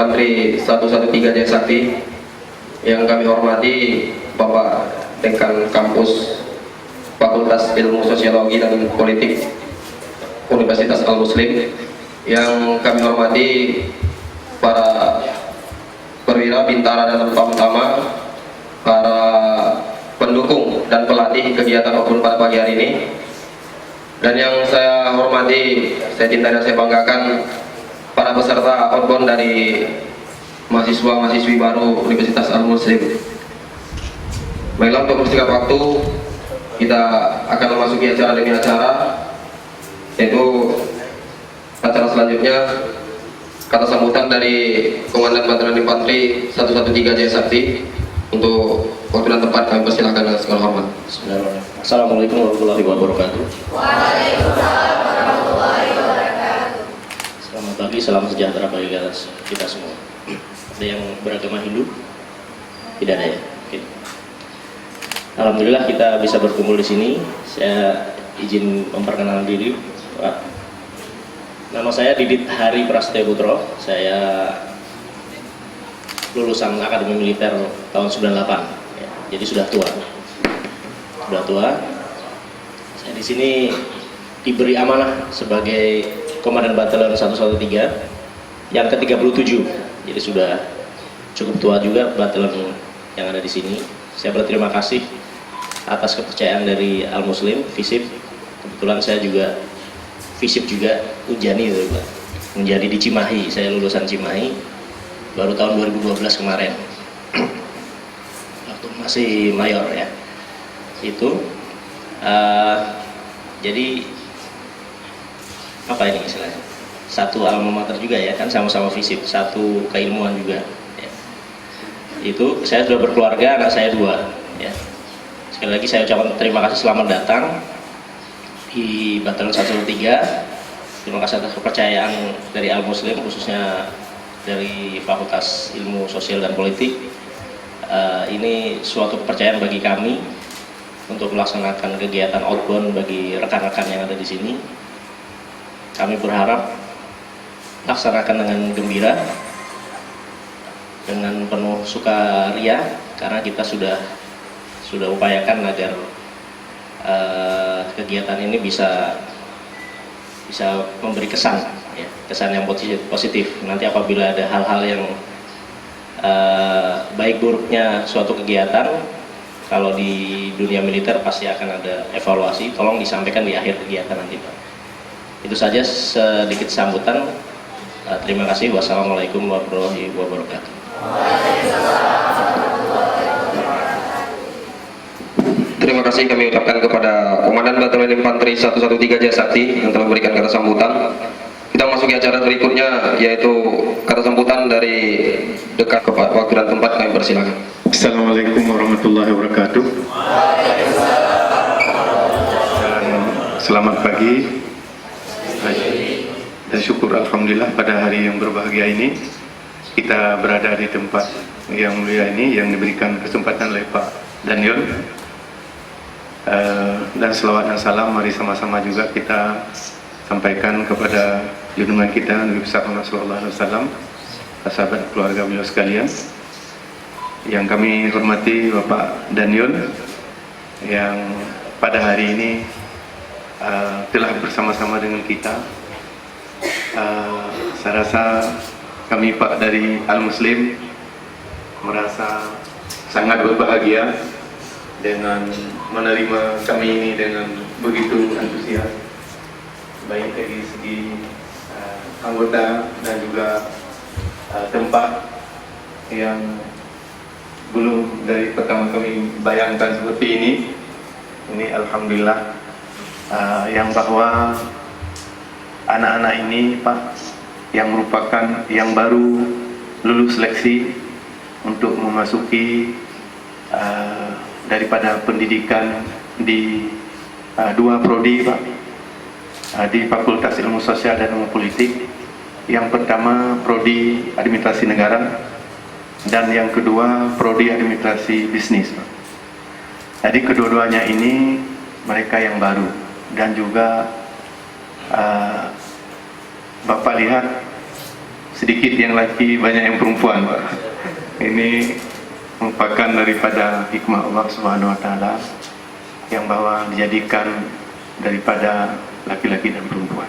Infanteri 113 Jaya Sakti, yang kami hormati Bapak Dekan Kampus Fakultas Ilmu Sosiologi dan Politik Universitas Al-Muslim, yang kami hormati para perwira Bintara dan Lengkap Utama, para pendukung dan pelatih kegiatan outbound pada pagi hari ini, dan yang saya hormati, saya cintai dan saya banggakan para peserta outbound dari mahasiswa-mahasiswi baru Universitas Al-Muslim. Baiklah, untuk persingkat waktu, kita akan memasuki acara demi acara, yaitu acara selanjutnya kata sambutan dari Komandan Batalion Infanteri 113 Jaya Sakti. Untuk waktu dan tempat kami persilahkan dengan segala hormat. Assalamualaikum warahmatullahi wabarakatuh. Waalaikumsalam warahmatullahi wabarakatuh. Selamat pagi, salam sejahtera bagi kita semua. Ada yang beragama Hindu? Tidak ada ya? Oke. Alhamdulillah kita bisa berkumpul di sini. Saya izin memperkenalkan diri, Pak. Nama saya Didit Hari Prasetyo Putro. Saya lulusan Akademi Militer tahun 98, ya, jadi sudah tua. Saya di sini diberi amanah sebagai Komandan Batalion 113 yang ke-37, jadi sudah cukup tua juga batalion yang ada di sini. Saya berterima kasih atas kepercayaan dari Al-Muslim, FISIP. Kebetulan saya juga FISIP juga Unjani, menjadi di Cimahi. Saya lulusan Cimahi baru tahun 2012 kemarin, waktu masih mayor ya. Itu jadi apa ini istilahnya, satu alma mater juga ya kan, sama-sama FISIP, satu keilmuan juga ya. Itu saya sudah berkeluarga, anak saya 2 ya. Sekali lagi saya ucapkan terima kasih, selamat datang di Batalion 113. Terima kasih atas kepercayaan dari Al-Muslim, khususnya dari Fakultas Ilmu Sosial dan Politik. Ini suatu kepercayaan bagi kami untuk melaksanakan kegiatan outbound bagi rekan-rekan yang ada di sini. Kami berharap laksanakan dengan gembira, dengan penuh sukaria, karena kita sudah upayakan agar kegiatan ini bisa memberi kesan, ya, kesan yang positif. Nanti apabila ada hal-hal yang baik buruknya suatu kegiatan, kalau di dunia militer pasti akan ada evaluasi, tolong disampaikan di akhir kegiatan nanti, Pak. Itu saja sedikit sambutan. Terima kasih. Wassalamualaikum warahmatullahi wabarakatuh. Terima kasih kami ucapkan kepada Komandan Batalion Infanteri 113 Jaya Sakti yang telah memberikan kata sambutan. Kita memasuki acara berikutnya, yaitu kata sambutan dari dekat kepada waktu dan tempat kami persilakan. Assalamualaikum warahmatullahi wabarakatuh. Selamat pagi. Dan syukur alhamdulillah pada hari yang berbahagia ini kita berada di tempat yang mulia ini, yang diberikan kesempatan oleh Pak Daniel. Dan selawat dan salam mari sama-sama juga kita sampaikan kepada junjungan kita Nabi besar Muhammad sallallahu alaihi wasallam, sahabat keluarga beliau sekalian. Yang kami hormati Bapak Daniel yang pada hari ini telah bersama-sama dengan kita. Saya rasa kami Pak dari Al-Muslim merasa sangat berbahagia dengan menerima kami ini dengan begitu antusias, baik dari segi anggota dan juga tempat yang belum dari pertama kami bayangkan seperti ini. Ini alhamdulillah yang bahwa anak-anak ini Pak yang merupakan yang baru lulus seleksi untuk memasuki daripada pendidikan di 2 prodi Pak, di Fakultas Ilmu Sosial dan Ilmu Politik. Yang pertama prodi Administrasi Negara dan yang kedua prodi Administrasi Bisnis Pak. Jadi kedua-duanya ini mereka yang baru, dan juga Bapak lihat sedikit yang laki, banyak yang perempuan, Pak. Ini merupakan daripada hikmah Allah Subhanahu wa taala yang bahwa dijadikan daripada laki-laki dan perempuan.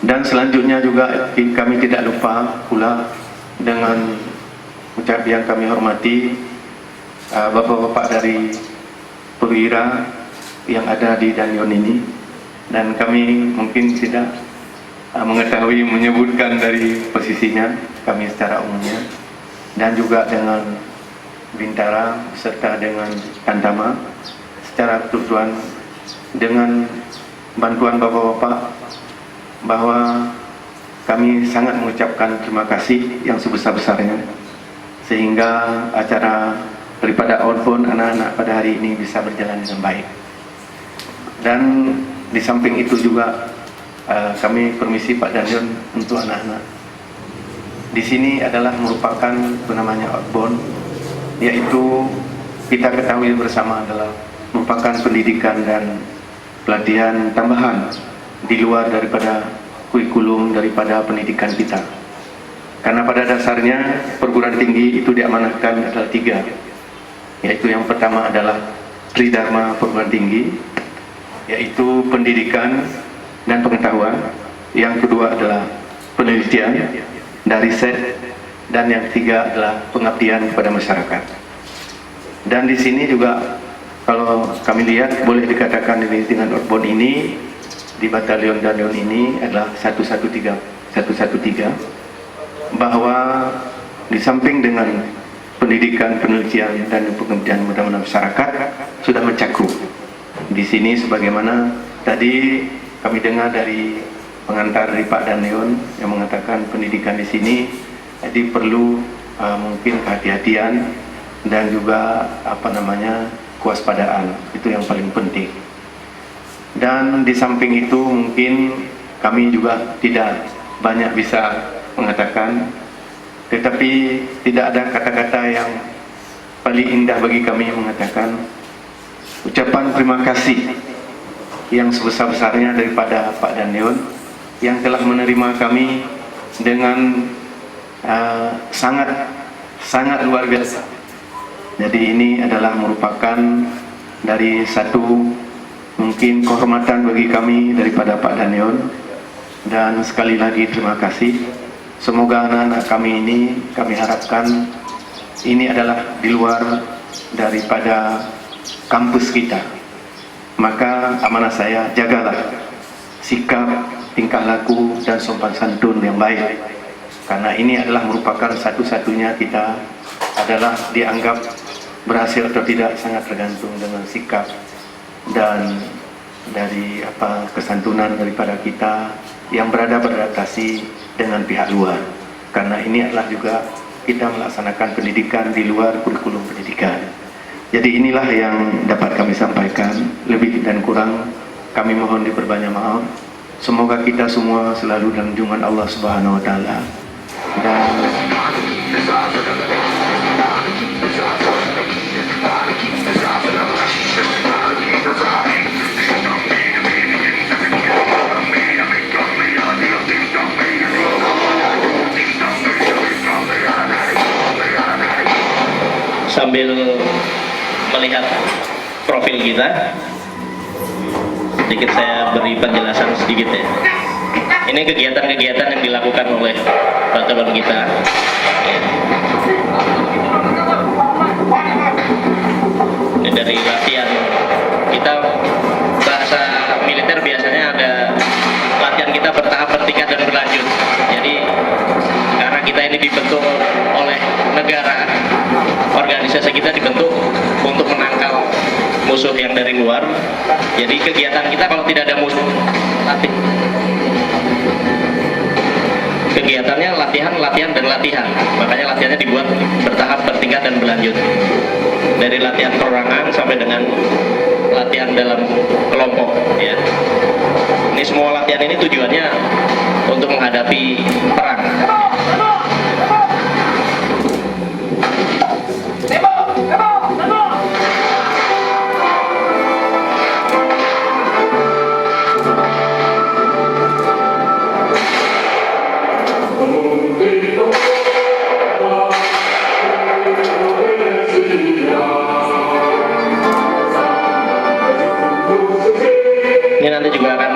Dan selanjutnya juga kami tidak lupa pula dengan ucap yang kami hormati bapak-bapak dari perwira yang ada di Danyon ini, dan kami mungkin tidak mengetahui menyebutkan dari posisinya kami secara umumnya, dan juga dengan Bintara serta dengan Tantama secara keseluruhan, dengan bantuan bapak-bapak, bahwa kami sangat mengucapkan terima kasih yang sebesar-besarnya sehingga acara daripada outbound anak-anak pada hari ini bisa berjalan dengan baik. Dan di samping itu juga kami permisi Pak Danyon untuk anak-anak. Di sini adalah merupakan namanya outbound, yaitu kita ketahui bersama adalah merupakan pendidikan dan pelatihan tambahan di luar daripada kurikulum daripada pendidikan kita. Karena pada dasarnya perguruan tinggi itu diamanahkan adalah 3, yaitu yang pertama adalah Tridharma perguruan tinggi, yaitu pendidikan dan pengetahuan. Yang kedua adalah penelitian dan riset, dan yang ketiga adalah pengabdian kepada masyarakat. Dan di sini juga kalau kami lihat boleh dikatakan ini dengan outbound ini di batalion Danyon ini adalah 113, bahwa di samping dengan pendidikan, penelitian dan pengabdian kepada masyarakat sudah mencakup. Di sini sebagaimana tadi kami dengar dari pengantar dari Pak Danyon yang mengatakan pendidikan di sini jadi perlu mungkin kehati-hatian dan juga kewaspadaan, itu yang paling penting. Dan di samping itu mungkin kami juga tidak banyak bisa mengatakan, tetapi tidak ada kata-kata yang paling indah bagi kami mengatakan ucapan terima kasih yang sebesar-besarnya daripada Pak Danyon yang telah menerima kami dengan sangat luar biasa. Jadi ini adalah merupakan dari satu mungkin kehormatan bagi kami daripada Pak Danyon, dan sekali lagi terima kasih. Semoga anak-anak kami ini, kami harapkan ini adalah di luar daripada kampus kita. Maka amanah saya, jagalah sikap, tingkah laku dan sopan santun yang baik, karena ini adalah merupakan satu-satunya kita adalah dianggap berhasil atau tidak sangat tergantung dengan sikap dan dari kesantunan daripada kita yang beradaptasi dengan pihak luar. Karena ini adalah juga kita melaksanakan pendidikan di luar kurikulum pendidikan. Jadi inilah yang dapat kami sampaikan. Lebih dan kurang kami mohon diperbanyak maaf. Semoga kita semua selalu dalam junjungan Allah Subhanahu wa taala. Dan sambil melihat profil kita, sedikit saya beri penjelasan sedikit ya. Ini kegiatan-kegiatan yang dilakukan oleh batalion kita ya. Ini dari latihan kita, bahasa militer biasanya ada latihan kita bertahap, bertingkat dan berlanjut. Jadi karena kita ini dibentuk oleh negara, organisasi kita dibentuk untuk menangkal musuh yang dari luar. Jadi kegiatan kita kalau tidak ada musuh, latih. Kegiatannya latihan, dan latihan. Makanya latihannya dibuat bertahap, bertingkat dan berlanjut. Dari latihan perorangan sampai dengan latihan dalam kelompok ya. Ini semua latihan ini tujuannya untuk menghadapi perang. akan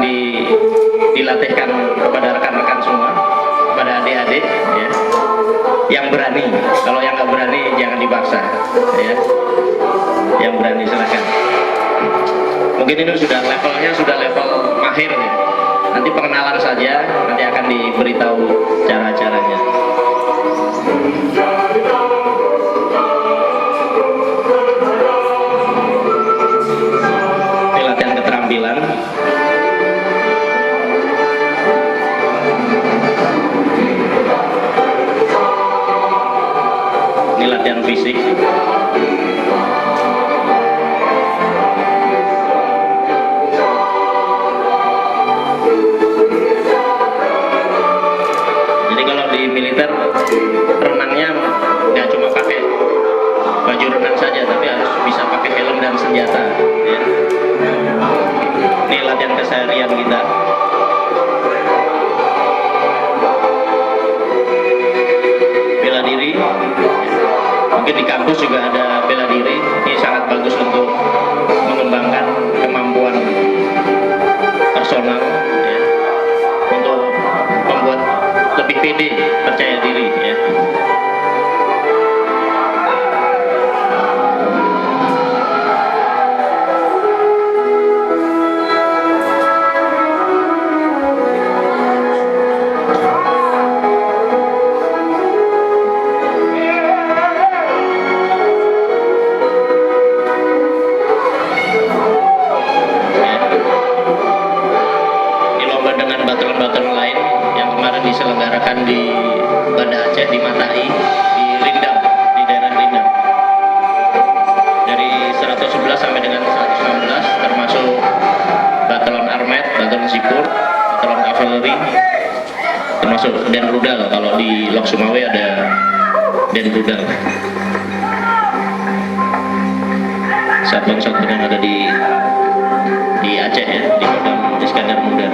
dilatihkan kepada rekan-rekan semua, kepada adik-adik ya, yang berani. Kalau yang nggak berani jangan dipaksa ya, yang berani silakan. Mungkin ini sudah levelnya sudah level mahir ya, nanti pengenalan saja, nanti akan diberitahu cara-caranya. Ini latihan keterampilan. Ini latihan fisik. Jadi kalau di militer renangnya nggak cuma pakai baju renang saja, tapi harus bisa pakai helm dan senjata ya. Ini latihan keseharian kita. Bela diri. Mungkin di kampus juga ada bela diri. Ini sangat bagus untuk mengembangkan kemampuan personal ya, untuk membuat lebih pede, percaya diri ya. Diselenggarakan di Banda Aceh, di Matai, di Rindang, di daerah Rindang, dari 111 sampai dengan 116, termasuk Batalan Armet, Batalan Sipur, Batalan Kavaleri, termasuk Den Rudal. Kalau di Lok Sumawe ada Den Rudal, satuan-satuan yang ada di Aceh ya, di Kodam Iskandar Muda.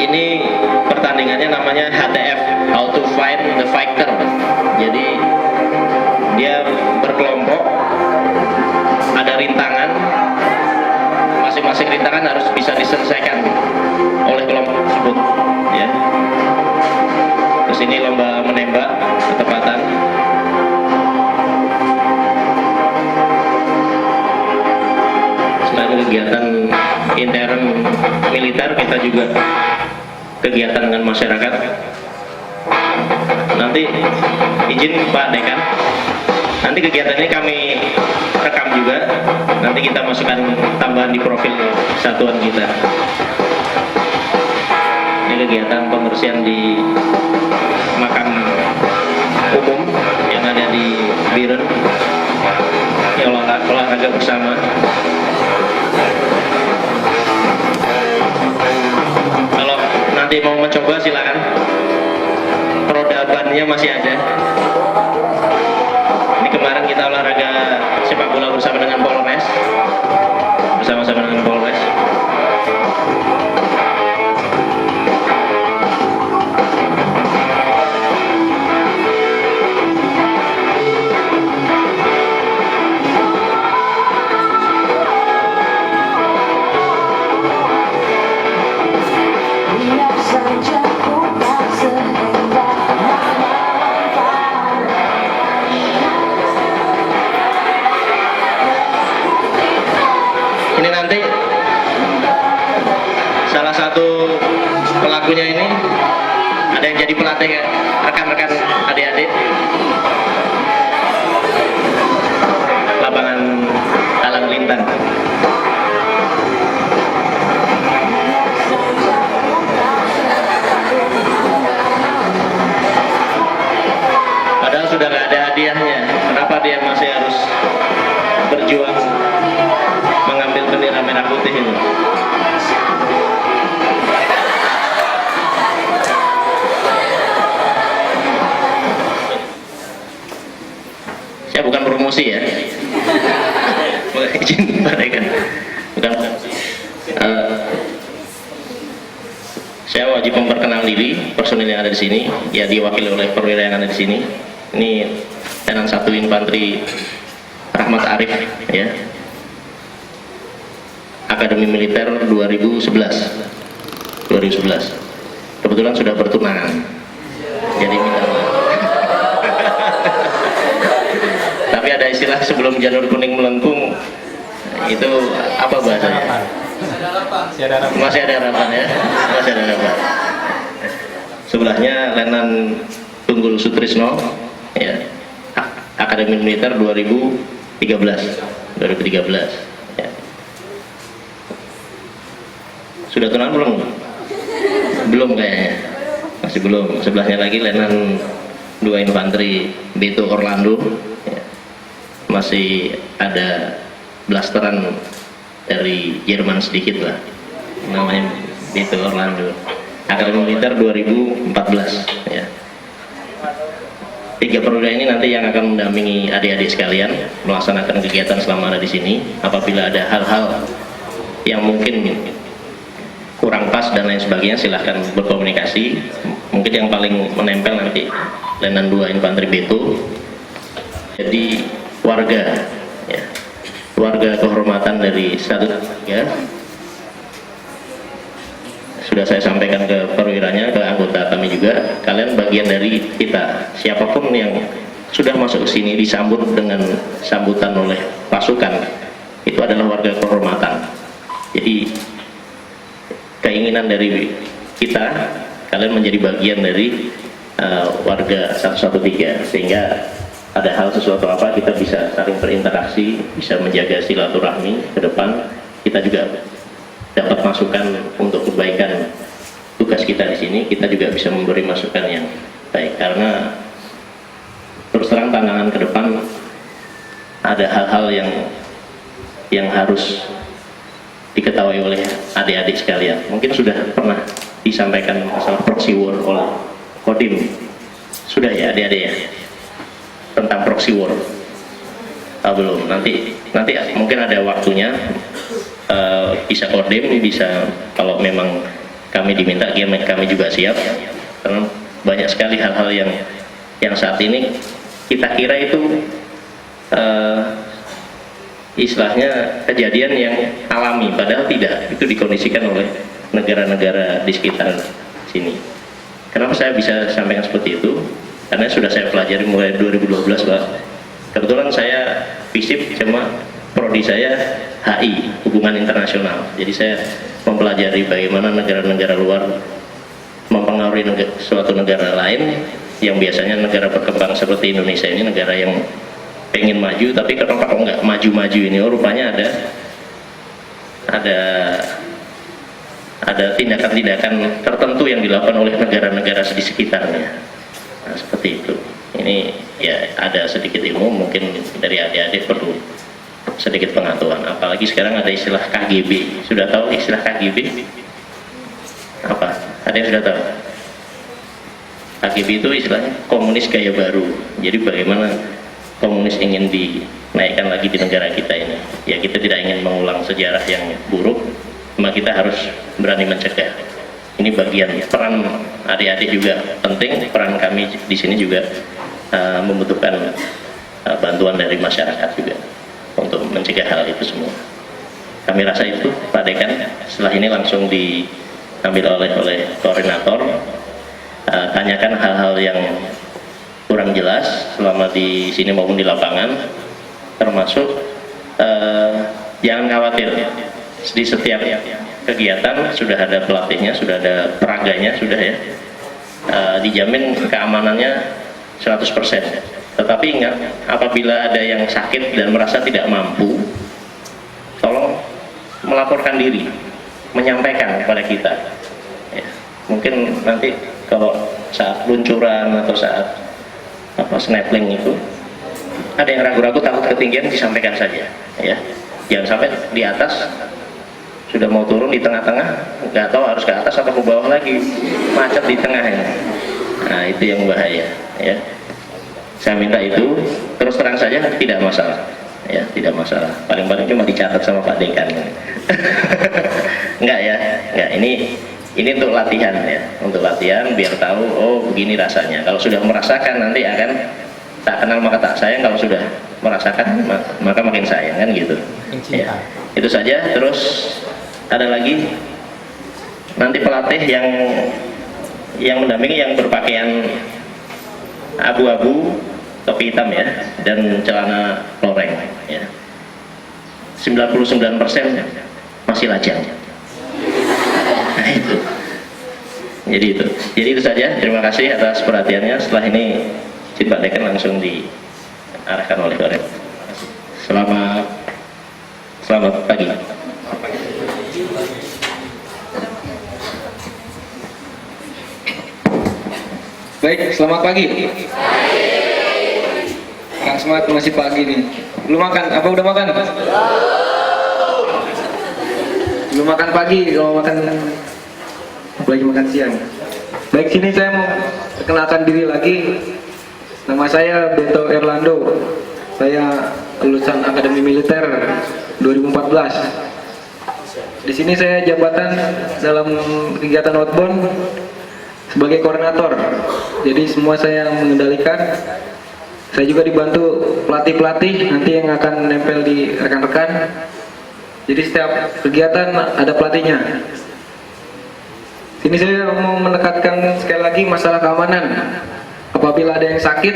Ini pertandingannya namanya HTF, How to Fight the Fighter. Jadi dia berkelompok, ada rintangan, masing-masing rintangan harus bisa diselesaikan oleh kelompok tersebut ya. Terus ini lomba menembak ketepatan. Selain kegiatan intern militer, kita juga kegiatan dengan masyarakat. Nanti izin Pak Dekan, nanti kegiatan ini kami rekam juga, nanti kita masukkan tambahan di profil satuan kita. Ini kegiatan pembersihan di makam umum yang ada di Biren. Ini olahraga bersama. Kalau nanti mau mencoba silakan, roda bannya masih ada. Ini kemarin kita olahraga sepak bola bersama dengan Polres, bersama-sama dengan Polres. Ini nanti salah satu pelakunya ini ada yang jadi pelatih ya, rekan-rekan adik-adik lapangan Talang Lintang. Padahal sudah nggak ada hadiahnya, kenapa dia masih harus berjuang mengambil bendera merah putih ini? Saya bukan promosi ya, izin Pak Dekan, bukan promosi. Saya wajib memperkenalkan diri personil yang ada di sini, ya diwakili oleh perwira yang ada di sini. Ini Letnan 1 Infanteri Rahmat Arif, ya. Akademi Militer 2011. Kebetulan sudah bertunangan, jadi minta maaf. Tapi ada istilah sebelum janur kuning melengkung, itu apa bahasanya? Masih ada harapan ya, masih ada harapan. Sebelahnya Letnan Tunggul Sutrisno, ya, Akademi Militer 2013, ya. Sudah tunangan belum? Belum kayaknya, masih belum. Sebelahnya lagi Letnan 2 Infanteri Beto Orlando, ya. Masih ada blasteran dari Jerman sedikit lah, namanya Beto Orlando. Akademi Militer 2014, ya. 3 perwira ini nanti yang akan mendampingi adik-adik sekalian melaksanakan kegiatan selama ada di sini. Apabila ada hal-hal yang mungkin kurang pas dan lain sebagainya, silahkan berkomunikasi. Mungkin yang paling menempel nanti Letnan 2 Infanteri Beto. Jadi warga, ya, warga kehormatan dari satu, ya, sudah saya sampaikan ke perwiranya, ke anggota kami juga, kalian bagian dari kita. Siapapun yang sudah masuk ke sini disambut dengan sambutan oleh pasukan, itu adalah warga kehormatan. Jadi keinginan dari kita, kalian menjadi bagian dari warga 113, sehingga ada hal sesuatu apa kita bisa saling berinteraksi, bisa menjaga silaturahmi ke depan. Kita juga dapat masukan untuk kebaikan tugas kita di sini. Kita juga bisa memberi masukan yang baik, karena terus terang tantangan ke depan ada hal-hal yang harus diketahui oleh adik-adik sekalian. Mungkin sudah pernah disampaikan masalah proxy war oleh Kodim, sudah ya adik-adik ya, tentang proxy war. Belum, nanti mungkin ada waktunya. Bisa Kodim, bisa kalau memang kami diminta, kami juga siap, karena banyak sekali hal-hal yang saat ini kita kira itu istilahnya kejadian yang alami, padahal tidak. Itu dikondisikan oleh negara-negara di sekitar sini. Kenapa saya bisa sampaikan seperti itu? Karena sudah saya pelajari mulai 2012, Pak. Kebetulan saya FISIP, cuma prodi saya HI, hubungan internasional. Jadi saya mempelajari bagaimana negara-negara luar mempengaruhi suatu negara lain, yang biasanya negara berkembang seperti Indonesia ini, negara yang pengen maju, tapi kenapa kok nggak maju-maju ini? Oh, rupanya ada tindakan-tindakan tertentu yang dilakukan oleh negara-negara di sekitarnya. Nah, seperti itu. Ini ya ada sedikit ilmu, mungkin dari adik-adik perlu sedikit pengetahuan. Apalagi sekarang ada istilah KGB. Sudah tahu istilah KGB? Apa? Ada yang sudah tahu? KGB itu istilahnya komunis gaya baru. Jadi bagaimana komunis ingin dinaikkan lagi di negara kita ini. Ya, kita tidak ingin mengulang sejarah yang buruk, cuma kita harus berani mencegah. Ini bagian peran adik-adik juga penting. Peran kami di sini juga membutuhkan bantuan dari masyarakat juga untuk mencegah hal itu semua. Kami rasa itu, Pak Dekan, setelah ini langsung diambil oleh koordinator. Tanyakan hal-hal yang kurang jelas selama di sini maupun di lapangan, termasuk jangan khawatir, di setiap kegiatan sudah ada pelatihnya, sudah ada peraganya, sudah ya, dijamin keamanannya 100%. Tetapi ingat, apabila ada yang sakit dan merasa tidak mampu, tolong melaporkan diri, menyampaikan kepada kita. Ya, mungkin nanti kalau saat luncuran atau saat snapping itu ada yang ragu-ragu, takut ketinggian, disampaikan saja. Ya, jangan sampai di atas sudah mau turun, di tengah-tengah nggak tahu harus ke atas atau ke bawah lagi, macet di tengah ini. Nah, itu yang bahaya. Ya, saya minta itu terus terang saja, tidak masalah. Ya, tidak masalah. Paling-paling cuma dicatat sama Pak Dekan. Enggak ya, enggak. Ini untuk latihan ya, untuk latihan biar tahu, oh begini rasanya. Kalau sudah merasakan, nanti akan tak kenal maka tak sayang, kalau sudah merasakan maka makin sayang, kan gitu ya. Itu saja. Terus ada lagi nanti pelatih yang mendampingi yang berpakaian abu-abu, topi hitam ya, dan celana loreng ya. 99% masih lajang. Nah itu. Jadi itu saja. Terima kasih atas perhatiannya. Setelah ini Pak Dekan langsung diarahkan oleh Korem. Selamat pagi. Baik, selamat pagi. Kang Semat masih pagi nih. Belum makan? Apa udah makan? Belum makan pagi, kalau makan lagi makan siang. Baik, sini saya mau perkenalkan diri lagi. Nama saya Beto Erlando. Saya lulusan Akademi Militer 2014. Di sini saya jabatan dalam kegiatan outbound sebagai koordinator. Jadi semua saya yang mengendalikan. Saya juga dibantu pelatih-pelatih nanti yang akan nempel di rekan-rekan. Jadi setiap kegiatan ada pelatihnya. Sini saya mau menekankan sekali lagi masalah keamanan. Apabila ada yang sakit,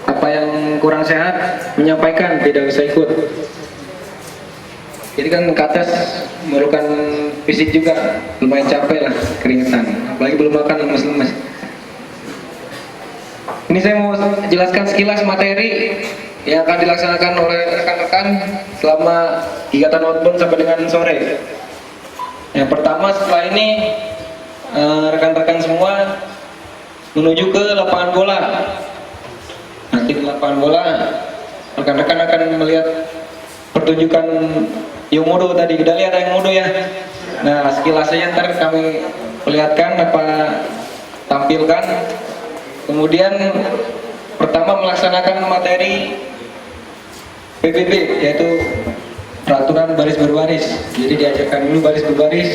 apa yang kurang sehat, menyampaikan, tidak usah ikut. Jadi kan ke atas memerlukan fisik juga, lumayan capek lah, keringetan. Apalagi belum makan, lemes-lemes. Ini saya mau jelaskan sekilas materi yang akan dilaksanakan oleh rekan-rekan selama kegiatan outbound sampai dengan sore. Yang pertama, setelah ini rekan-rekan semua menuju ke lapangan bola. Nanti di lapangan bola rekan-rekan akan melihat pertunjukan Yomodo tadi. Udah lihat Yomodo ya? Nah, sekilas saja ntar kami perlihatkan apa tampilkan. Kemudian pertama melaksanakan materi PBB, yaitu peraturan baris berbaris. Jadi diajarkan dulu baris berbaris.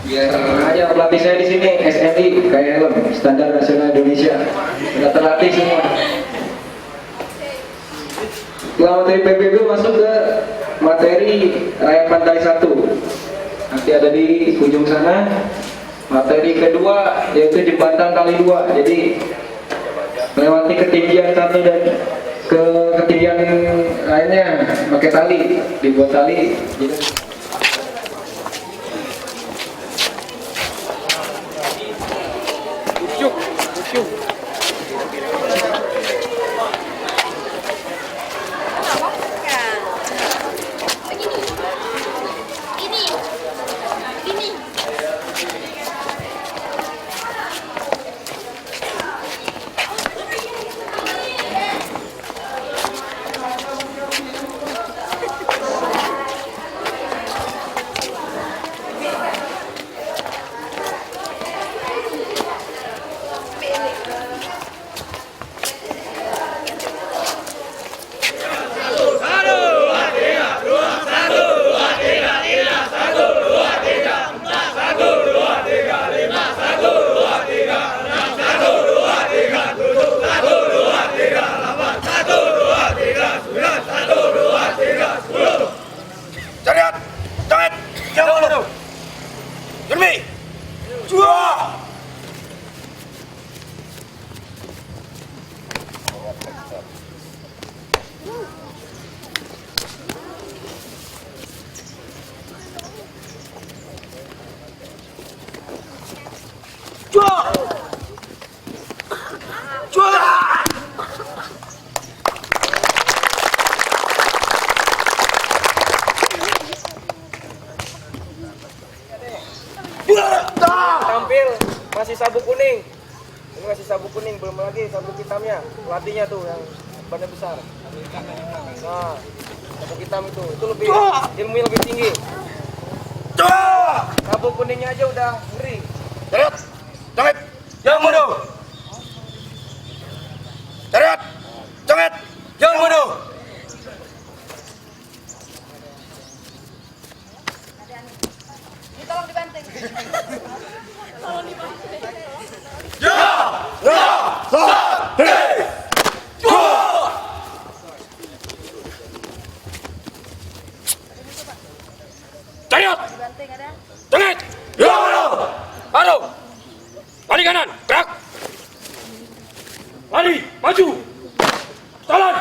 Biar aja pelatih saya di sini SNI KLM Standar Nasional Indonesia sudah terlatih semua. Setelah materi PBB masuk ke materi Raya Pantai 1. Nanti ada di ujung sana. Materi kedua yaitu jembatan kali 2. Jadi melewati ketinggian 1 dan ke ketinggian lainnya pakai tali, dibuat tali. Tampil masih sabuk kuning. Ini masih sabuk kuning, belum lagi sabuk hitamnya. Pelatihnya tuh yang bannya besar. Nah, sabuk hitam itu lebih ilmunya lebih tinggi. Sabuk kuningnya aja udah ngeri. Cariat, congit, jangan mundur. Cariat, congit, jangan mundur. Tolong dibanting. Tolong dibanting. Ya, ya, sa, hei, Cengit! Yang mundur! Aduh! Lari kanan, gerak! Lari, maju! Jalan!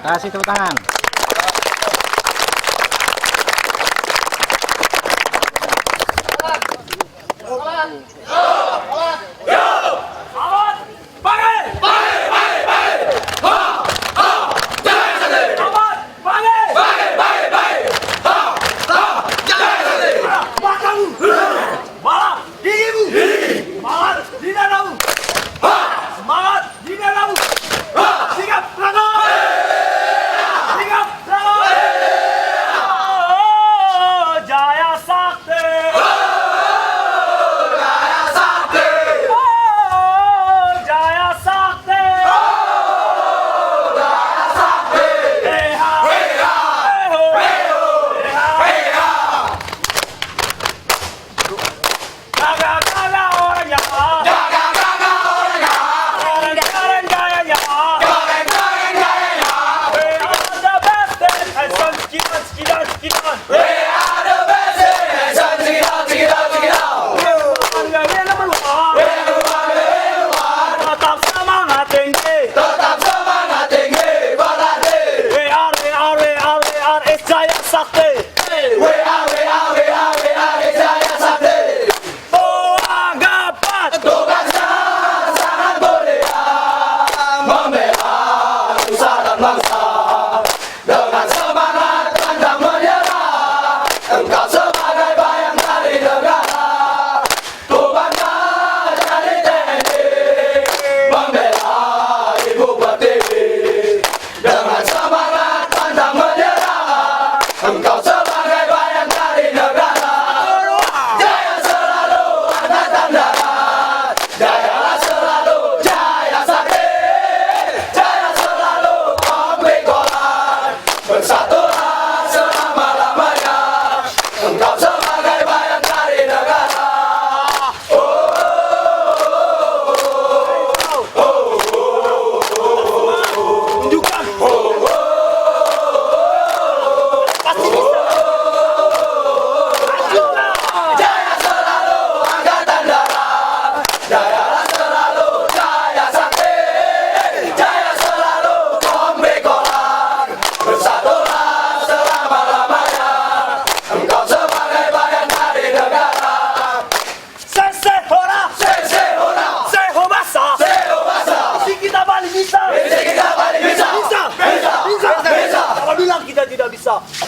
Kasih tepuk tangan.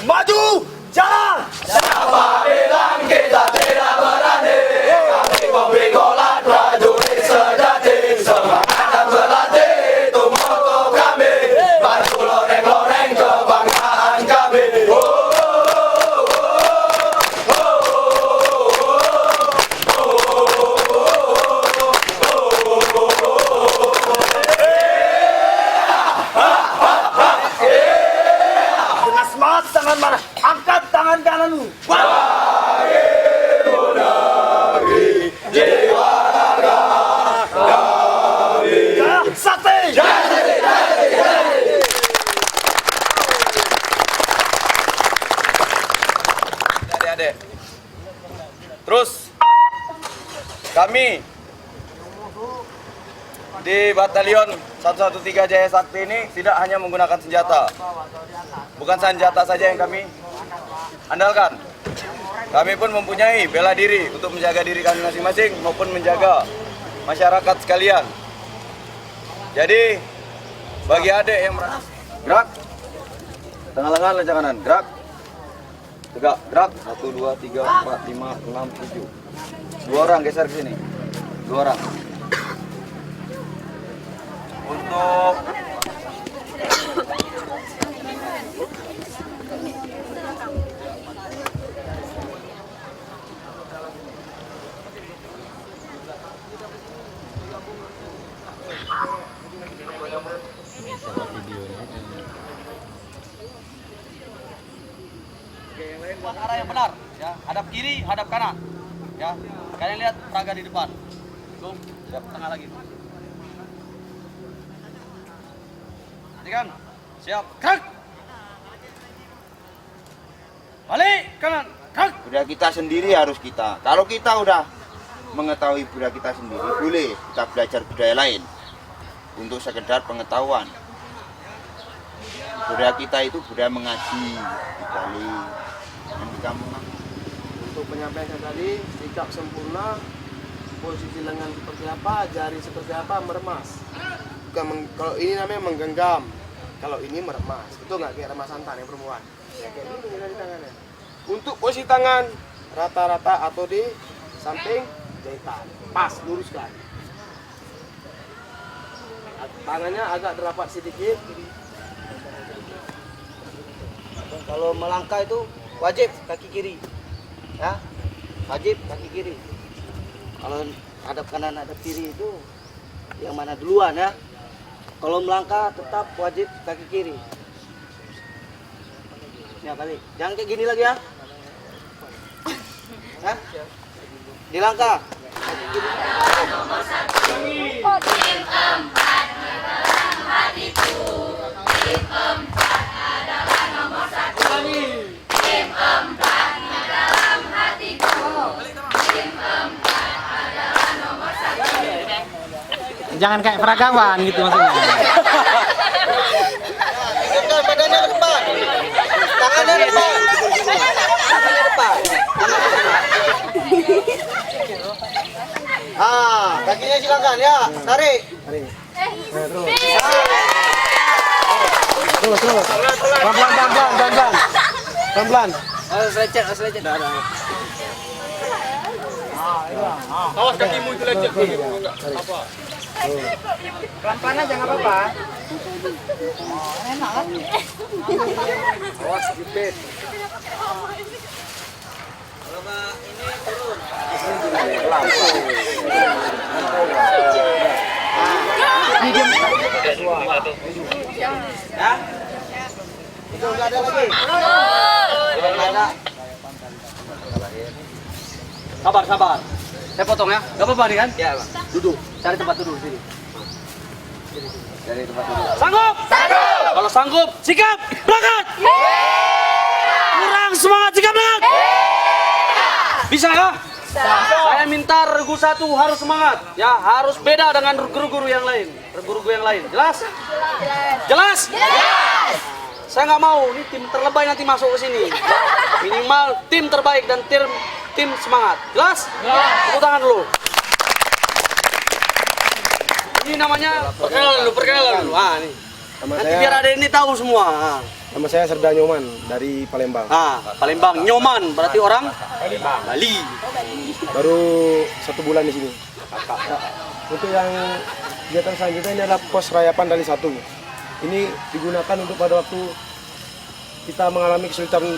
Maju! Jalan! Siapa bilang kita tidak berani? Kami pembegolan prajurit sejati. Semangat dan berlatih itu moto kami. Bantu loreng-loreng kebanggaan kami. Dengan semangat tangan marah, angkat tangan kananmu. Jaya Sakti. Adik-adik. Terus kami di Batalion 113 Jaya Sakti ini tidak hanya menggunakan senjata. Bukan senjata saja yang kami andalkan. Kami pun mempunyai bela diri untuk menjaga diri kami masing-masing maupun menjaga masyarakat sekalian. Jadi bagi adik yang merasa gerak, tengah lengan lencang kanan, gerak, tegak, gerak, 1, 2, 3, 4, 5, 6, 7. 2 orang geser ke sini, 2 orang. Untuk buat arah yang benar, ya. Hadap kiri, hadap kanan, ya. Kalian lihat peraga di depan. Siap, tengah lagi. Perhatikan. Siap. Gerak. Balik kanan. Gerak. Budaya kita sendiri harus kita. Kalau kita udah mengetahui budaya kita sendiri, boleh kita belajar budaya lain untuk sekedar pengetahuan. Budaya kita itu budaya mengaji di Bali dan di kampung. Untuk penyampaian saya tadi, sikap sempurna, posisi lengan seperti apa, jari seperti apa, meremas. Kalau ini namanya menggenggam, kalau ini meremas. Itu nggak kayak remas santan yang perempuan. Ya, kayak gini dari tangannya. Untuk posisi tangan rata-rata atau di samping jahitan, pas luruskan. Tangannya agak derapat sedikit. Kalau melangkah itu wajib kaki kiri, ya, wajib kaki kiri. Kalau hadap kanan hadap kiri itu yang mana duluan ya. Kalau melangkah tetap wajib kaki kiri. Ya balik, jangan kayak gini lagi ya. Hah? Dilangkah. Kaki kiri. Jangan kayak peragawan gitu maksudnya. Tegakkan badannya ke depan. Tangannya depan. Tangannya depan. Kakinya silakan ya. Tarik. Terus. Pelan-pelan. Harus lecet. Awas kakimu itu lecet. Apa? Pelan-pelan aja nggak apa-apa. Awas jepit. Kalau nggak ini turun. Ya? Itu nggak ada lagi. Nggak ada. Sabar. Saya potong ya. Gak apa-apa nih kan? Ya, Pak. Duduk. Cari tempat duduk sini. Cari tempat duduk. Sanggup? Sanggup. Kalau sanggup, sikap, berangkat. Kurang semangat, sikap, berangkat. Bisa ya? Saya minta regu satu harus semangat. Ya, harus beda dengan guru-guru yang lain. Jelas? Jelas? Saya nggak mau nih tim terlebay nanti masuk ke sini. Minimal tim terbaik dan tim semangat. Jelas? Tepuk tangan dulu. Ini namanya perkenalan dulu. Nih. Nanti biar ada ini tahu semua. Nama saya Serda Nyoman dari Palembang. Palembang. Nyoman berarti orang Bali. Baru 1 bulan di sini. Untuk yang kegiatan selanjutnya ini adalah pos rayapan dari 1. Ini digunakan untuk pada waktu kita mengalami kesulitan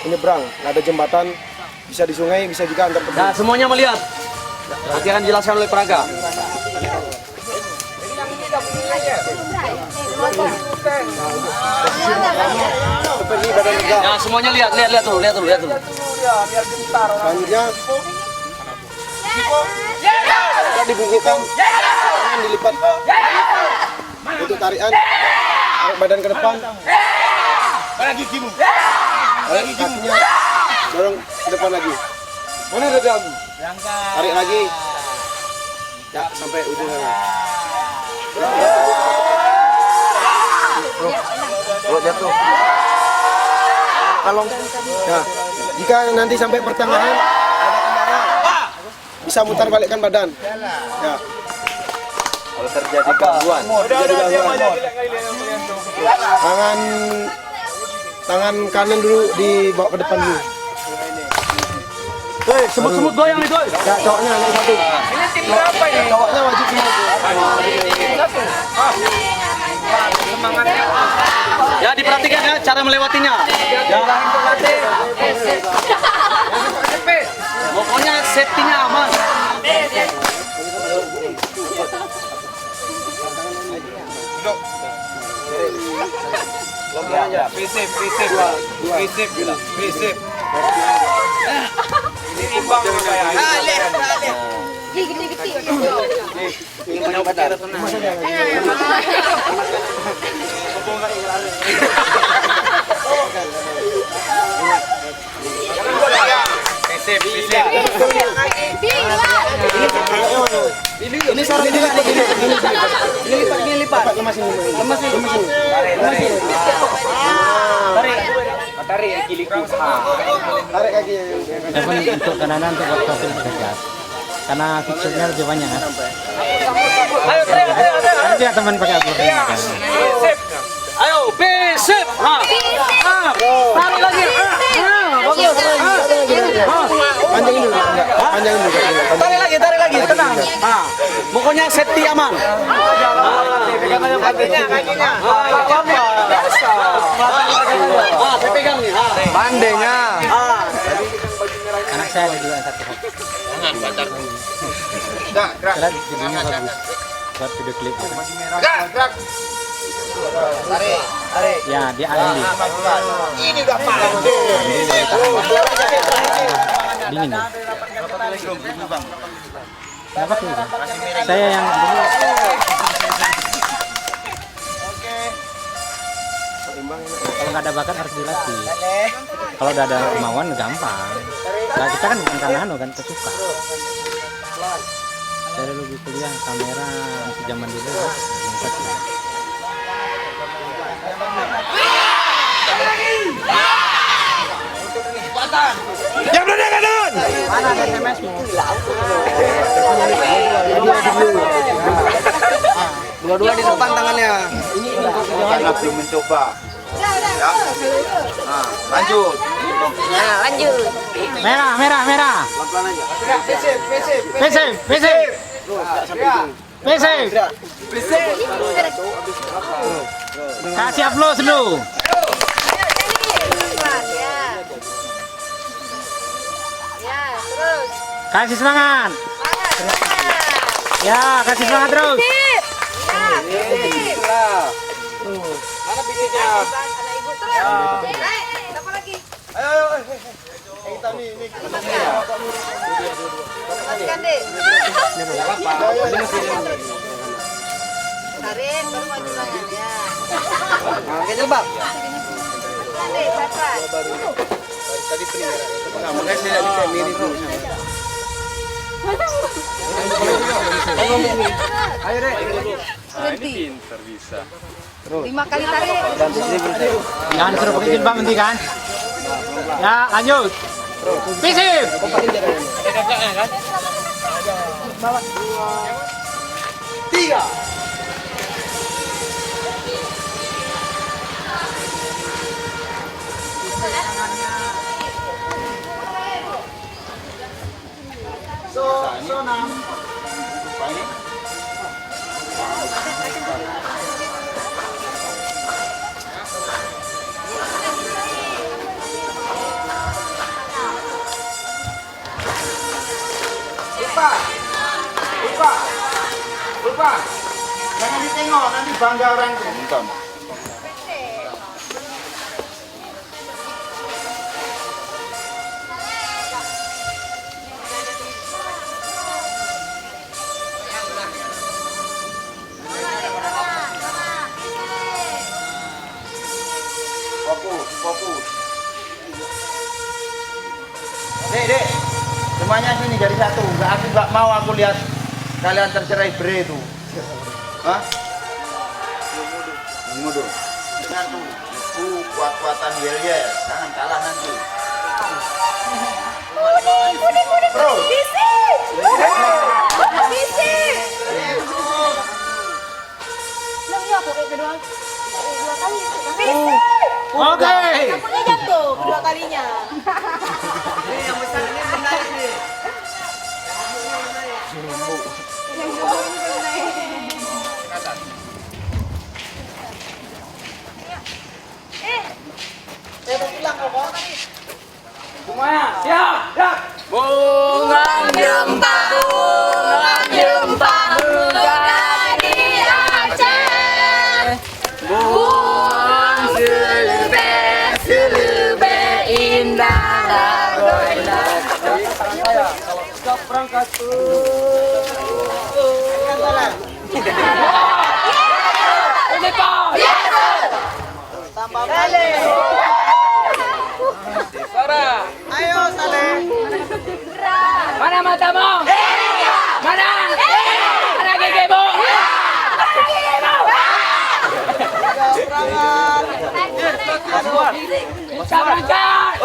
menyeberang. Nggak ada jembatan, bisa di sungai, bisa juga antar kebun. Nah, semuanya melihat. Nanti akan dijelaskan oleh Praga. Nah, semuanya lihat dulu. Selanjutnya kita dibungkukkan, tangan dilipat untuk tarian, tarik badan ke depan, kakinya dorong ke depan lagi. Mana ada dagu? Tarik lagi, ya sampai ujung sana. Jatuh. Kalau nah, jika nanti sampai pertengahan ada kendala, bisa mutar balikkan badan. Ya. Kalau terjadi gangguan, tangan kanan dulu dibawa ke depan dulu. Semut-semut goyang nih, Goy. Ya, cowoknya naik 1. Ini tim berapa ini? Cowoknya wajib semua. Ya, diperhatikan ya cara melewatinya. Ya. Pokoknya safety-nya aman. Visip. Ini timbang kayak. Dikit-dikit Ini sarung juga nih, ini lipat. Lemasin. Tarik kiliku. Tarik kaki. Untuk kanan untuk waktu dekat. Karena fiturnya lebih banyak kan. Nanti teman pakai aplikasi. Ayo, besip. Tarik lagi. Bagus. Panjangin dulu. Tarik lagi, tenang. Pokoknya safety aman. Kakinya. Saya pegang nih. Bandenya. Anak saya ada juga satu. Jalan videonya bagus. Buat video klip. Tarik. Ya, dia AMD. Ini udah paling Dingin ya? Kenapa tuh? Saya yang dulu. Kalau nggak ada bakat harus dilatih. Kalau udah ada kemauan gampang. Nah, kita kan bukan karena kan kita suka. Saya dulu di kuliah kamera masih zaman dulu. Yang benar kanan. Mana ada SMS-mu? Dua-dua di depan tangannya. karena belum mencoba. Ya. Nah, lanjut. Nah, lanjut. Merah. Kasih upload dulu. Ya, terus. Kasih semangat. Ya, kasih semangat terus. Sip. Ya, sip. Mana bikinnya? Anak ibu terus. Siapa lagi? Ayo. Matikan deh. Tarik, baru maju tangan ya. Oke, coba. Deh, cepat. Makanya saya bisa mirip dulu. Ayo deh. Berhenti. 5 kali tarik. Jangan suruh pakai jilbab nanti kan. Ya, lanjut. Visip. Tiga. Lupa. Jangan ditengok, nanti bangga orang tuh. Bentar. Fokus. Dek. Semuanya sini dari satu. Aku nggak mau aku lihat kalian tercerai berai itu. Hah? Mundur. Satu. Kuat-kuatan yel-yel. Jangan kalah nanti. Bro. Bisik. Bisik. Nangnya aku kayak kedua kali. Bisik. Oke. Kamunya jatuh kedua kalinya. Yang besar ini menarik nih. Yang jauh ini belum naik. Semuanya, siap. Bunga jempa di Aceh. Buang selube indah. Sikap berangkat. Tambah balik. Suara. Ayo Saleh. Mana matamu? Mana? Mana gigimu? Berangkat.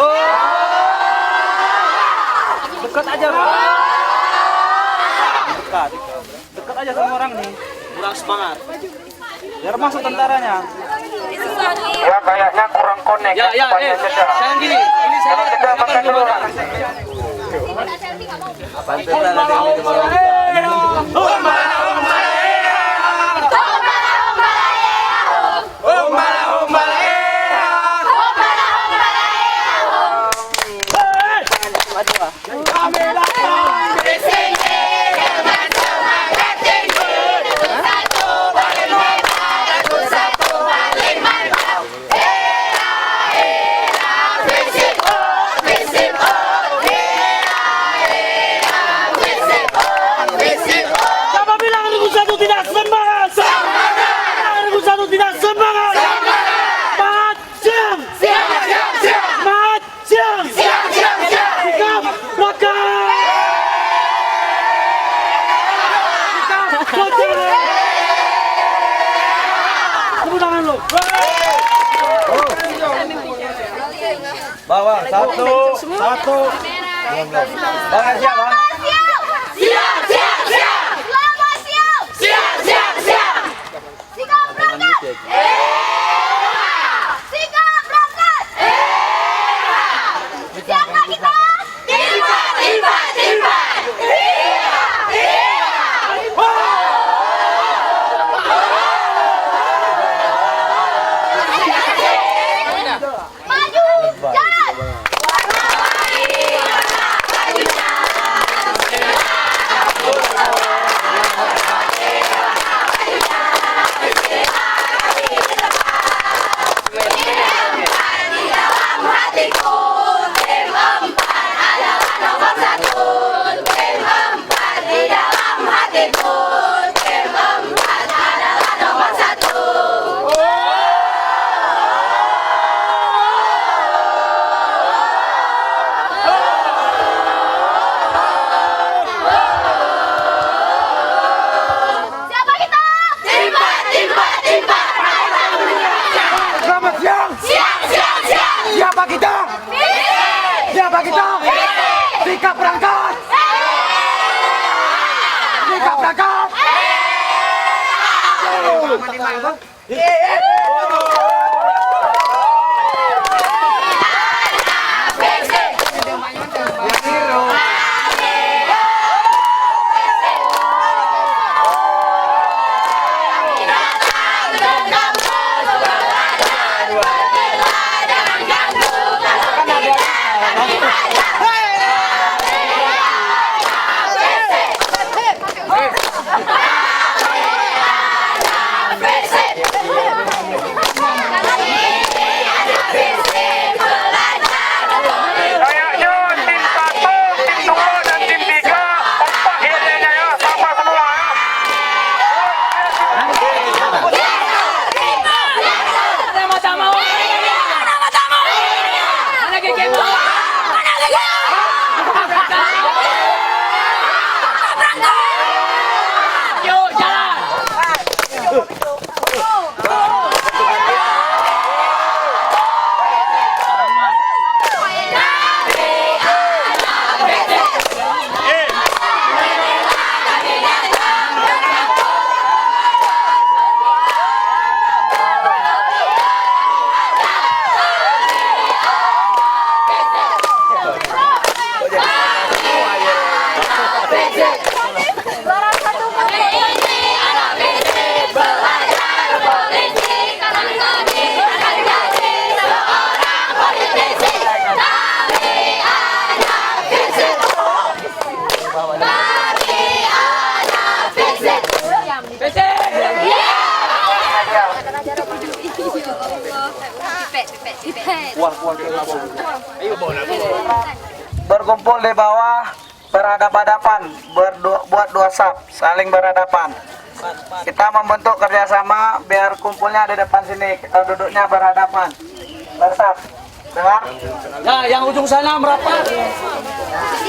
Dekat aja, Bang. Dekat aja sama orang nih. Kurang semangat. Biar masuk tentaranya. Ya kayaknya kurang connect. Jangan gini. Ini saya Tidak makan dulu. Siapa bilang Regu Satu tidak semangat? Regu Satu tidak semangat. Macam. Macam. Sikap belakang. Sikap belakang. Tepuk tangan lu. Bawah satu. Bawah siapa? Siapa kita? Timba. Maju, jalan. Siapa kita? Timba. Selamat siang. Siap. Siapa kita? Siapa kita? Sikap berangkat. Sikap berangkat. Kayaknya tim 1, tim 2, dan tim 3 kompak hilangnya ya, sama semua ya. Mana matamu? Mana gigimu? Yuk, jalan. Suara satu ini anak fisik belajar politik karena kami akan jadi seorang politisi. Kami anak fisik. Berkumpul di bawah berhadapan-hadapan, buat dua saf, saling berhadapan. Kita membentuk kerjasama biar kumpulnya di depan sini, kita duduknya berhadapan, bersaf. Dengar? Ya, yang ujung sana merapat.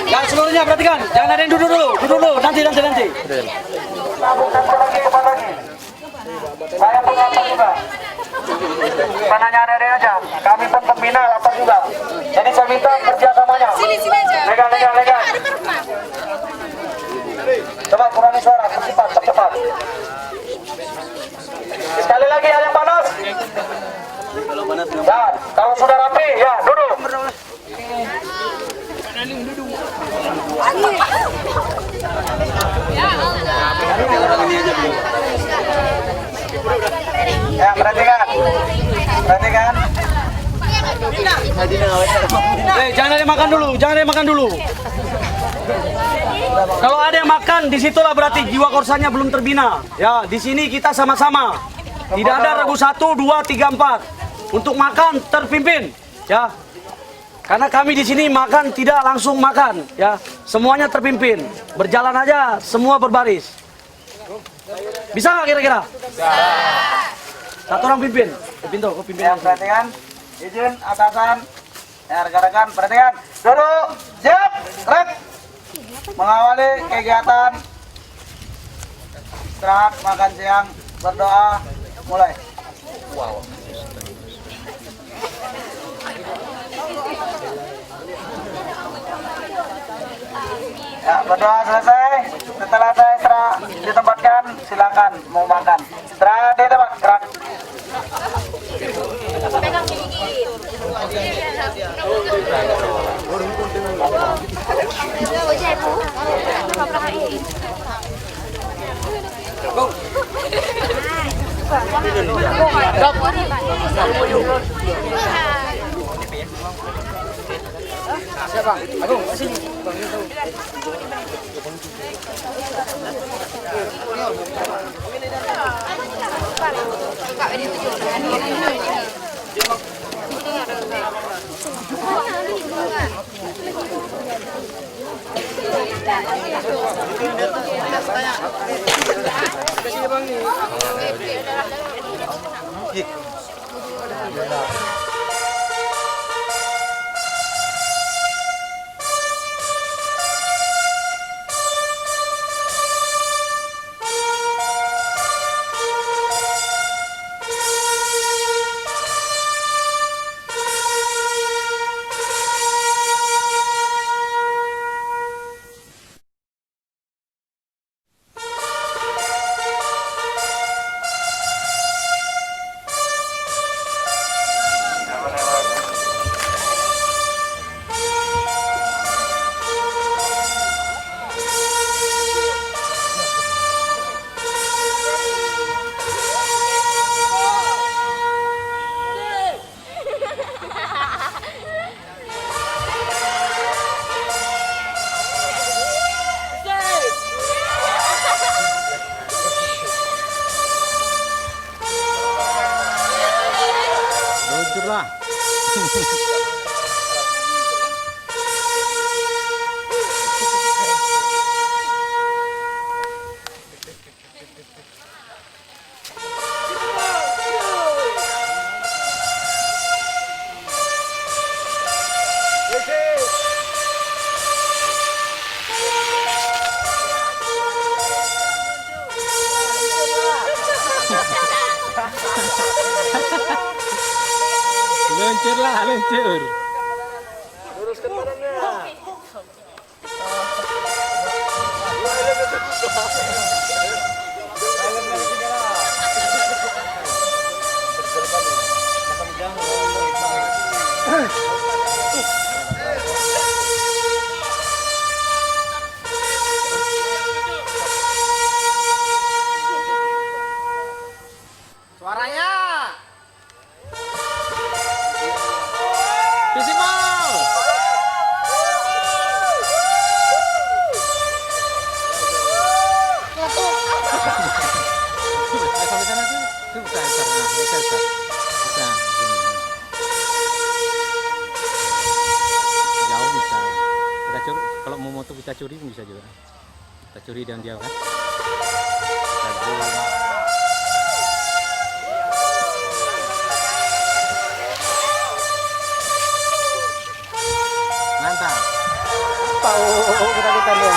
Yang seluruhnya perhatikan, jangan ada yang duduk dulu, nanti. Kita bukan lagi cepat lagi. Saya punya lapar juga. Bukan hanya ada aja, kami pun pembina lapar juga. Jadi saya minta kerjasamanya. Sini aja. Legal. Coba kurangi suara, percepat. Sekali lagi yang panas. Ya, kalau sudah rapi, ya duduk. Ya, perhatikan. Jangan ada yang makan dulu. Kalau ada yang makan, disitulah berarti jiwa korsanya belum terbina. Ya, di sini kita sama-sama. Tidak ada regu 1, 2, 3, 4. Untuk makan terpimpin, ya. Karena kami di sini makan tidak langsung makan, ya. Semuanya terpimpin. Berjalan aja, semua berbaris. Bisa nggak kira-kira? Satu orang pimpin. Pimpin. Ya, perhatikan. Izin atasan. Ya, rekan-rekan, perhatikan. Duduk. Siap. Rek. Mengawali kegiatan istirahat, makan siang, berdoa. Mulai. Ya, berdoa selesai. Setelah saya istirahat ditempatkan, silakan mau makan. Istirahat di tempat, gerak. Pegang gigit. Luncur. Luruskan badannya. Suaranya. Visible. Sampai sana tuh. Tuh bisa. Bisa. Jauh bisa. Kita coba kalau mau motor kita curi bisa juga. Kita curi dan dia kan. Mantap. Ketakutan ya.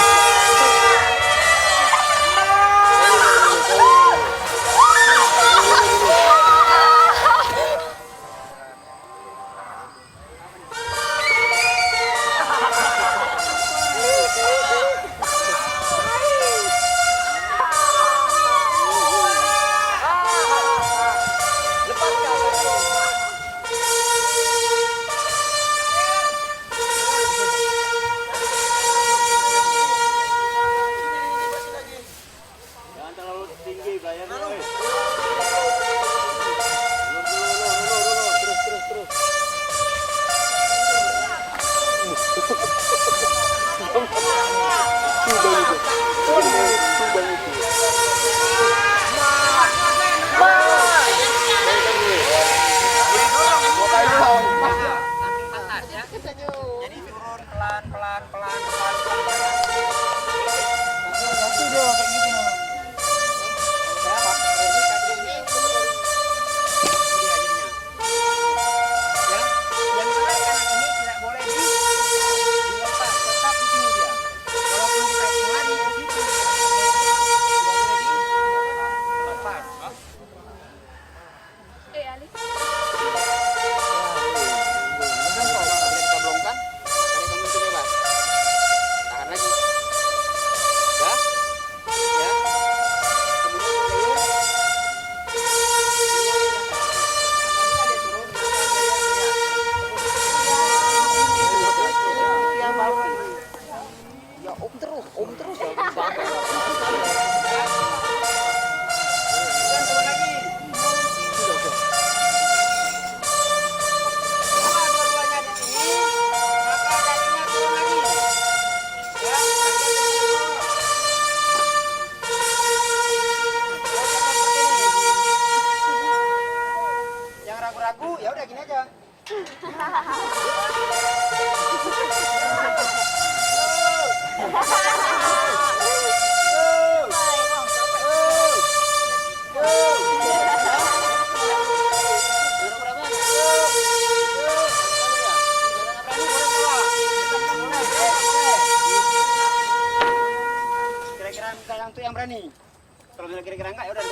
Yang berani. Kalau kira-kira enggak ya udah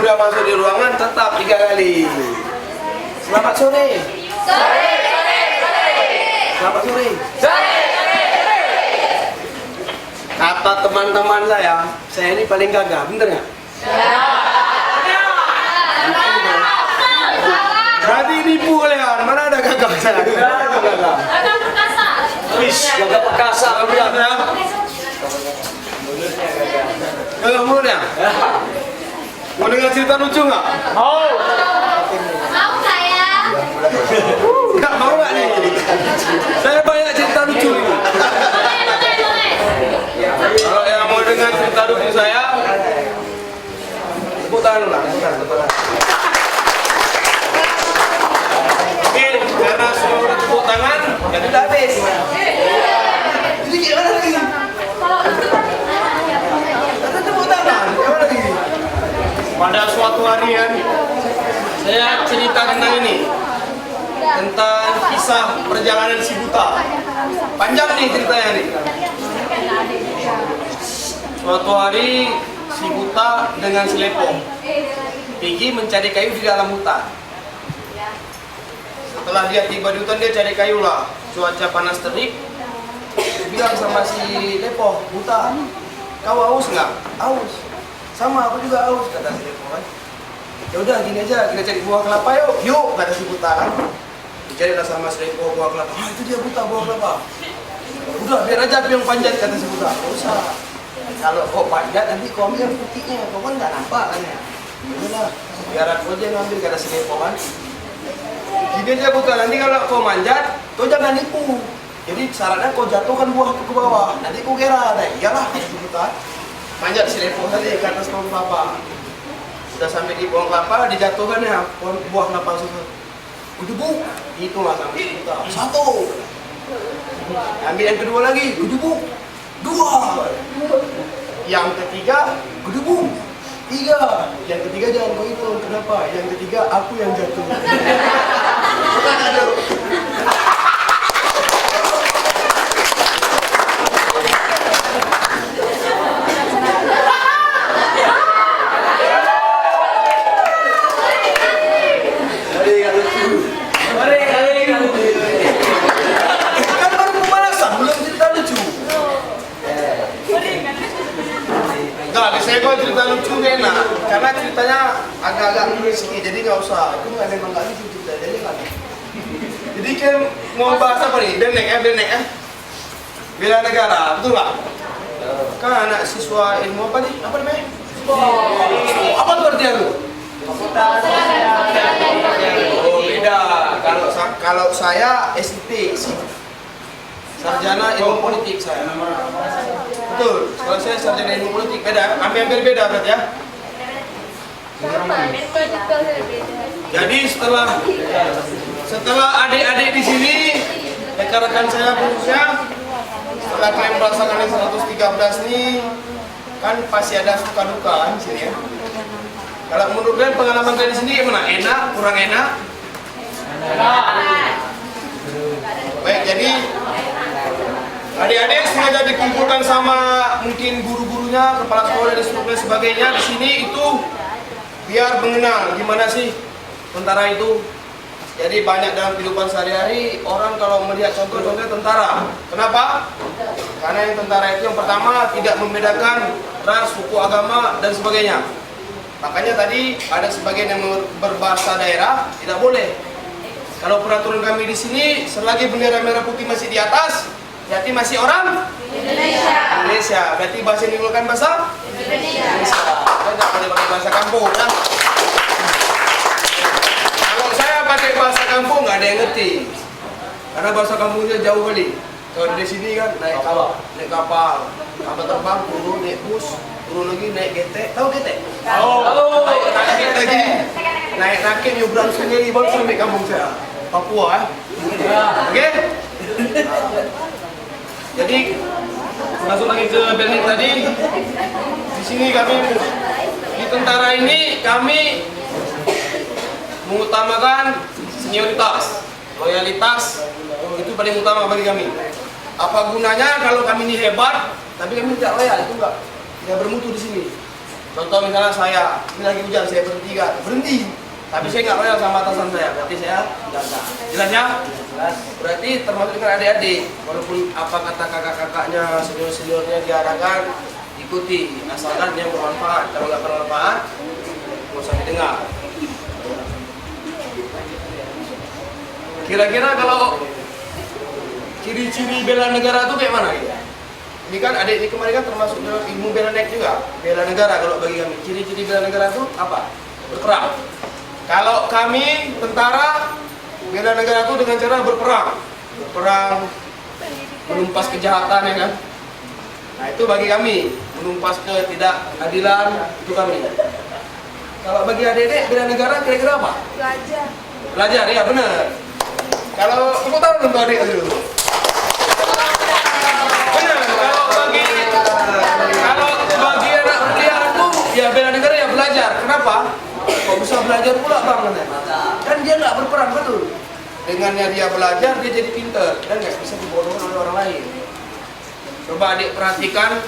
udah masuk di ruangan tetap 3 kali. Selamat sore. Sore. Selamat sore. Sore. Kata teman-teman saya ini paling gagah, bener nggak? Berarti nipu kalian, mana ada gagah saya? Gagah. Wis, gagah perkasa kalian ya. Gagah mulut ya? Mau dengar cerita lucu nggak? Mau saya. Nggak mau nggak nih? Saya banyak cerita lucu nih. Kalau yang mau dengar cerita lucu saya, tepuk tangan dulu lah. Oke, karena semua udah tepuk tangan, ya sudah habis. Jadi gimana lagi? Ada tepuk tangan, gimana lagi? Pada suatu hari kan, saya cerita tentang ini, tentang kisah perjalanan si buta. Panjang nih ceritanya nih. Suatu hari si buta dengan si lepong pergi mencari kayu di dalam hutan. Setelah dia tiba di hutan, dia cari kayu lah. Cuaca panas terik. Dia bilang sama si lepong, buta, kau haus nggak? Haus. Sama, aku juga haus, kata si lepong kan. Ya udah gini aja, kita cari buah kelapa yuk. Yuk, kata si buta kan. Dicarilah sama si lepong buah kelapa. Ah, itu dia buta buah kelapa. Udah biar aja aku yang panjat, kata si buta. Nggak usah. Kalau kau panjat nanti kau ambil yang putihnya, kau kan nggak nampak kan ya. Udahlah, biar aku aja yang ambil, kata si lepong kan. Gini aja buta, nanti kalau kau manjat, kau jangan nipu. Jadi syaratnya kau jatuhkan buah itu ke bawah. Nanti kau kira, nah iyalah si buta. Manjat si lepong tadi ke atas pohon kelapa. Sudah sampai di pohon kelapa, dijatuhkan ya buah kelapa susah. Udah bu, itulah sampai si buta. 1. Ambil yang kedua lagi, gedebuk. 2. Yang ketiga, gedebuk. 3. Yang ketiga jangan kau hitung, kenapa? Yang ketiga aku yang jatuh. Saya cerita lucu enak, karena ceritanya agak-agak miskin, jadi nggak usah. Itu nggak memang nggak lucu cerita, jadi nggak. Jadi kan mau bahas apa nih? Benek ya. Bela negara, betul nggak? Kan anak siswa ilmu apa nih? Apa namanya? Apa tuh artinya lu? Oh beda. Kalau saya SIP, sarjana ilmu politik saya. Betul, kalau saya sarjana ilmu politik beda, hampir beda berarti ya. Jadi setelah adik-adik di sini, rekan-rekan saya khususnya, setelah kalian merasakan yang 113 ini, kan pasti ada suka duka di sini ya. Kalau menurut kalian pengalaman kalian di sini gimana? Enak, kurang enak? Baik, jadi adik-adik sengaja dikumpulkan sama mungkin guru-gurunya, kepala sekolah dan sebagainya di sini itu biar mengenal gimana sih tentara itu. Jadi banyak dalam kehidupan sehari-hari orang kalau melihat contoh-contoh tentara. Kenapa? Karena yang tentara itu yang pertama tidak membedakan ras, suku, agama dan sebagainya. Makanya tadi ada sebagian yang berbahasa daerah tidak boleh. Kalau peraturan kami di sini selagi bendera merah putih masih di atas, berarti masih orang Indonesia. Berarti bahasa yang digunakan bahasa Indonesia. Tidak boleh pakai bahasa kampung kan? Kalau saya pakai bahasa kampung nggak ada yang ngerti, karena bahasa kampungnya jauh kali. Kalau di sini kan naik kapal terbang, turun naik bus, turun lagi naik getek. Tahu getek? Tahu. Naik lagi, naik rakit nyebrang sungai baru sampai kampung saya, Papua. Oke? Jadi langsung lagi ke Benek tadi. Di sini kami di tentara ini kami mengutamakan senioritas, loyalitas itu paling utama bagi kami. Apa gunanya kalau kami ini hebat, tapi kami tidak loyal, itu tidak bermutu di sini. Contoh misalnya saya, ini lagi hujan, saya berhenti. Tapi saya nggak royal sama atasan saya, berarti saya jaga. Jelas ya? Jelas. Berarti termasuk dengan adik-adik, walaupun apa kata kakak-kakaknya, senior-seniornya diarahkan, ikuti, asalkan dia bermanfaat. Kalau nggak bermanfaat, nggak usah didengar. Kira-kira kalau ciri-ciri bela negara itu kayak mana? Ini kan adik ini kemarin kan termasuk dalam ilmu bela negara juga. Bela negara kalau bagi kami, ciri-ciri bela negara itu apa? Berperang. Kalau kami tentara, bela negara itu dengan cara berperang. Berperang, menumpas kejahatan ya kan. Nah itu bagi kami, menumpas ketidakadilan, itu kami. Kalau bagi adik-adik, bela negara kira-kira apa? Belajar. Belajar, ya benar. Kalau tepuk tangan untuk adik dulu. Benar, kalau bagi anak kuliah itu ya bela negara ya belajar. Kenapa? Kok bisa belajar pula bang? Kan dia nggak berperang, betul. Dengannya dia belajar dia jadi pinter dan nggak bisa dibodohi oleh orang lain. Coba adik perhatikan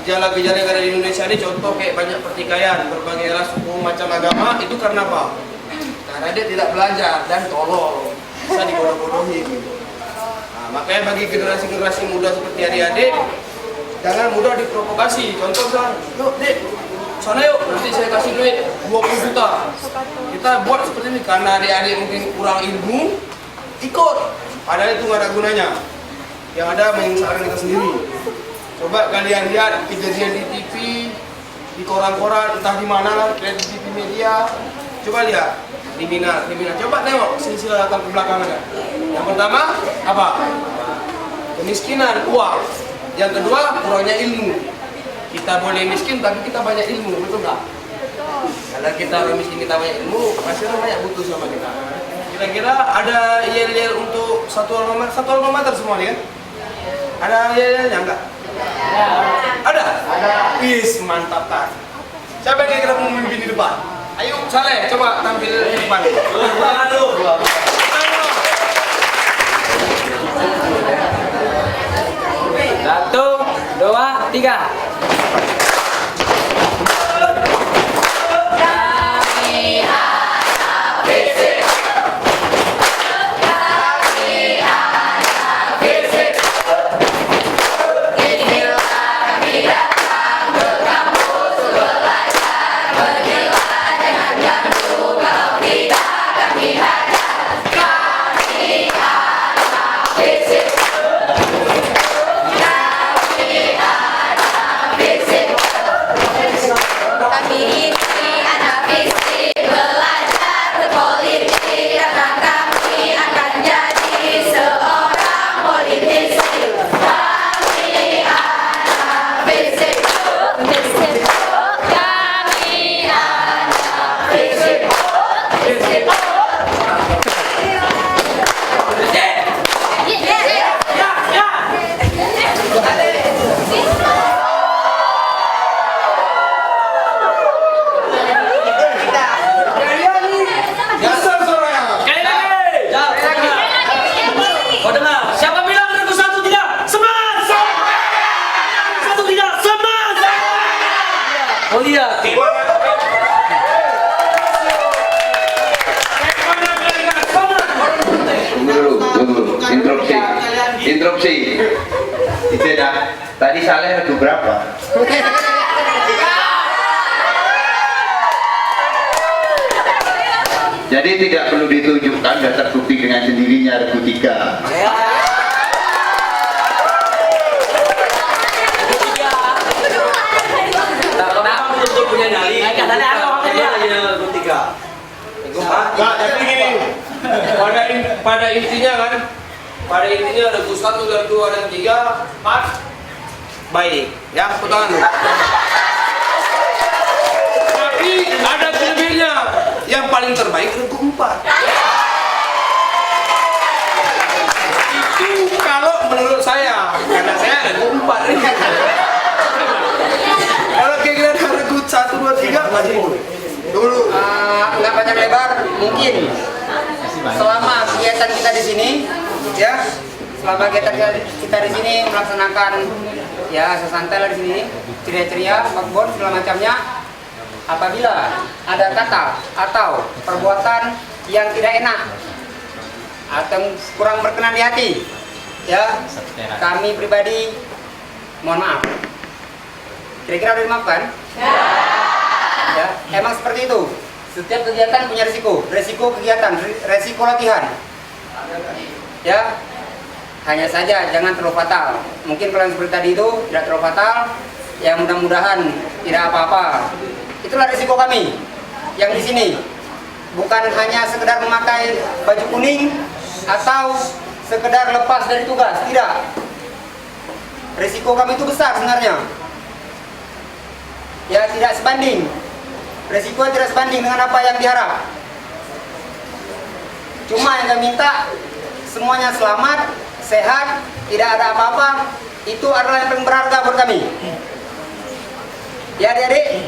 gejala-gejala yang ada di Indonesia ini, contoh kayak banyak pertikaian berbagai ras, suku, macam agama, itu karena apa? Karena dia tidak belajar dan tolol, bisa dibodoh-bodohi gitu. Nah, makanya bagi generasi-generasi muda seperti adik-adik, jangan mudah diprovokasi. Contoh misalnya, yuk dek, sana yuk, nanti saya kasih duit 20 juta. Kita buat seperti ini karena adik-adik mungkin kurang ilmu, ikut. Padahal itu nggak ada gunanya. Yang ada menyengsarakan kita sendiri. Coba kalian lihat kejadian di TV, di koran-koran, entah di mana lah, di TV media. Coba lihat di Mina. Coba tengok silsilah latar kebelakangannya. Yang pertama apa? Kemiskinan, uang. Yang kedua kurangnya ilmu. Kita boleh miskin tapi kita banyak ilmu, betul nggak? Kalau kita orang miskin kita banyak ilmu, pasti orang banyak butuh sama kita. Kira-kira ada yel-yel untuk satu alma mater semua nih kan? Ada yel-yelnya enggak? Ada? Wis, mantap kan? Siapa yang kira-kira mau memimpin di depan? Ayo, Saleh, coba tampil di depan. Satu, dua, tiga. Interupsi. Itu dah. Tadi Saleh itu berapa? Jadi tidak perlu ditunjukkan, sudah terbukti dengan sendirinya regu 3. Punya nyali. Tapi gini, pada intinya kan, regu 1, regu 2, dan 3, 4 baik, ya putangan. Tapi ada kelebihannya, yang paling terbaik regu 4. Itu kalau menurut saya, karena saya regu 4. Kalau kira-kira regu 1, 2, 3 masih dulu. Nggak panjang lebar, mungkin selama kegiatan kita di sini, ya, selama kita di sini melaksanakan ya santai lah di sini, ceria-ceria, bakbon segala macamnya. Apabila ada kata atau perbuatan yang tidak enak atau kurang berkenan di hati, ya kami pribadi mohon maaf. Kira-kira udah dimaafkan? Ya, emang seperti itu. Setiap kegiatan punya resiko kegiatan, resiko latihan. Ya, hanya saja jangan terlalu fatal. Mungkin kalau yang seperti tadi itu tidak terlalu fatal, ya mudah-mudahan tidak apa-apa. Itulah resiko kami yang di sini. Bukan hanya sekedar memakai baju kuning atau sekedar lepas dari tugas, tidak. Resiko kami itu besar sebenarnya. Ya tidak sebanding. Resiko tidak sebanding dengan apa yang diharap. Cuma yang kami minta semuanya selamat, sehat, tidak ada apa-apa. Itu adalah yang paling berharga buat kami. Ya adik-adik,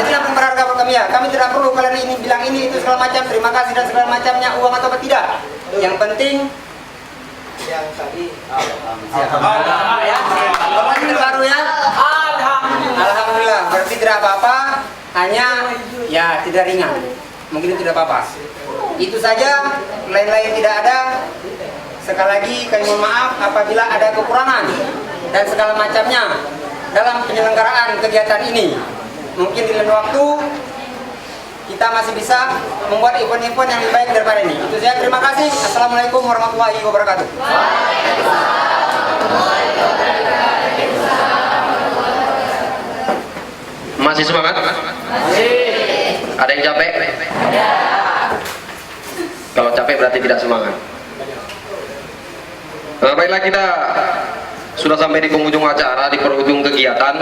itu yang paling berharga buat kami ya. Kami tidak perlu kalian ini bilang ini itu segala macam, terima kasih dan segala macamnya, uang atau apa tidak. Yang penting yang tadi terbaru ya. Alhamdulillah, berarti tidak apa-apa, hanya ya tidak ringan. Mungkin itu tidak apa-apa. Itu saja, lain-lain tidak ada. Sekali lagi kami mohon maaf apabila ada kekurangan dan segala macamnya dalam penyelenggaraan kegiatan ini. Mungkin di lain waktu kita masih bisa membuat event-event yang lebih baik daripada ini. Itu saja, terima kasih. Assalamualaikum warahmatullahi wabarakatuh. Masih semangat? Ada yang capek? Kalau capek berarti tidak semangat. Baiklah, kita sudah sampai di penghujung acara, di penghujung kegiatan.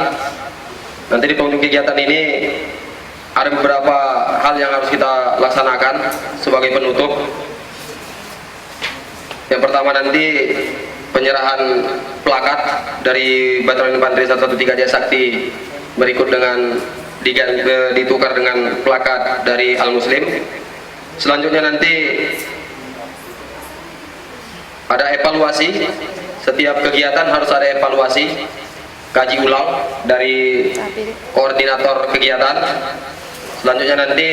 Nanti di penghujung kegiatan ini ada beberapa hal yang harus kita laksanakan sebagai penutup. Yang pertama nanti penyerahan plakat dari Batalion Infanteri 113 Jaya Sakti berikut dengan ditukar dengan plakat dari Al Muslim. Selanjutnya nanti ada evaluasi. Setiap kegiatan harus ada evaluasi, kaji ulang dari koordinator kegiatan. Selanjutnya nanti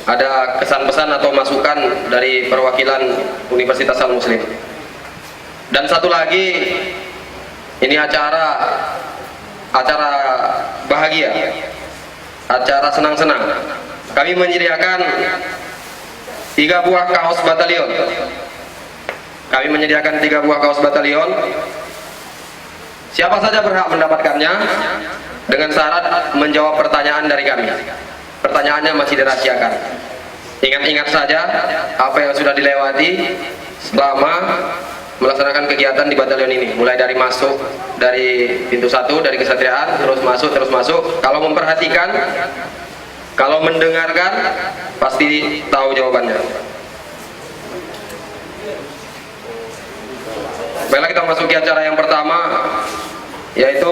ada kesan pesan atau masukan dari perwakilan Universitas Al Muslim. Dan satu lagi, ini acara bahagia, acara senang-senang. Kami menyediakan 3 buah kaos batalion. Kami menyediakan 3 buah kaos batalion. Siapa saja berhak mendapatkannya dengan syarat menjawab pertanyaan dari kami. Pertanyaannya masih dirahasiakan. Ingat-ingat saja apa yang sudah dilewati selama melaksanakan kegiatan di batalion ini, mulai dari masuk dari pintu 1 dari kesatriaan, terus masuk. Kalau memperhatikan, kalau mendengarkan, pasti tahu jawabannya. Baiklah, kita masuki acara yang pertama, yaitu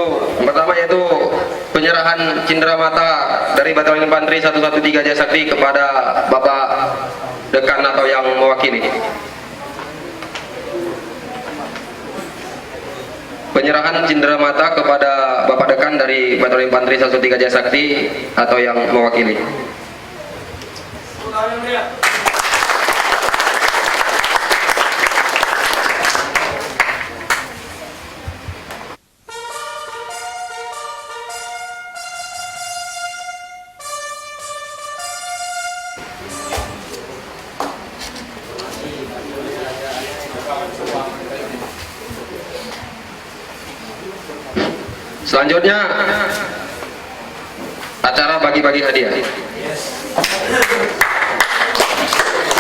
penyerahan cindramata dari Batalion Infanteri 113 Jaya Sakti kepada Bapak Dekan atau yang mewakili. Penyerahan cindramata kepada Bapak Dekan dari Batalion Infanteri 113 Jaya Sakti atau yang mewakili. Selanjutnya acara bagi-bagi hadiah.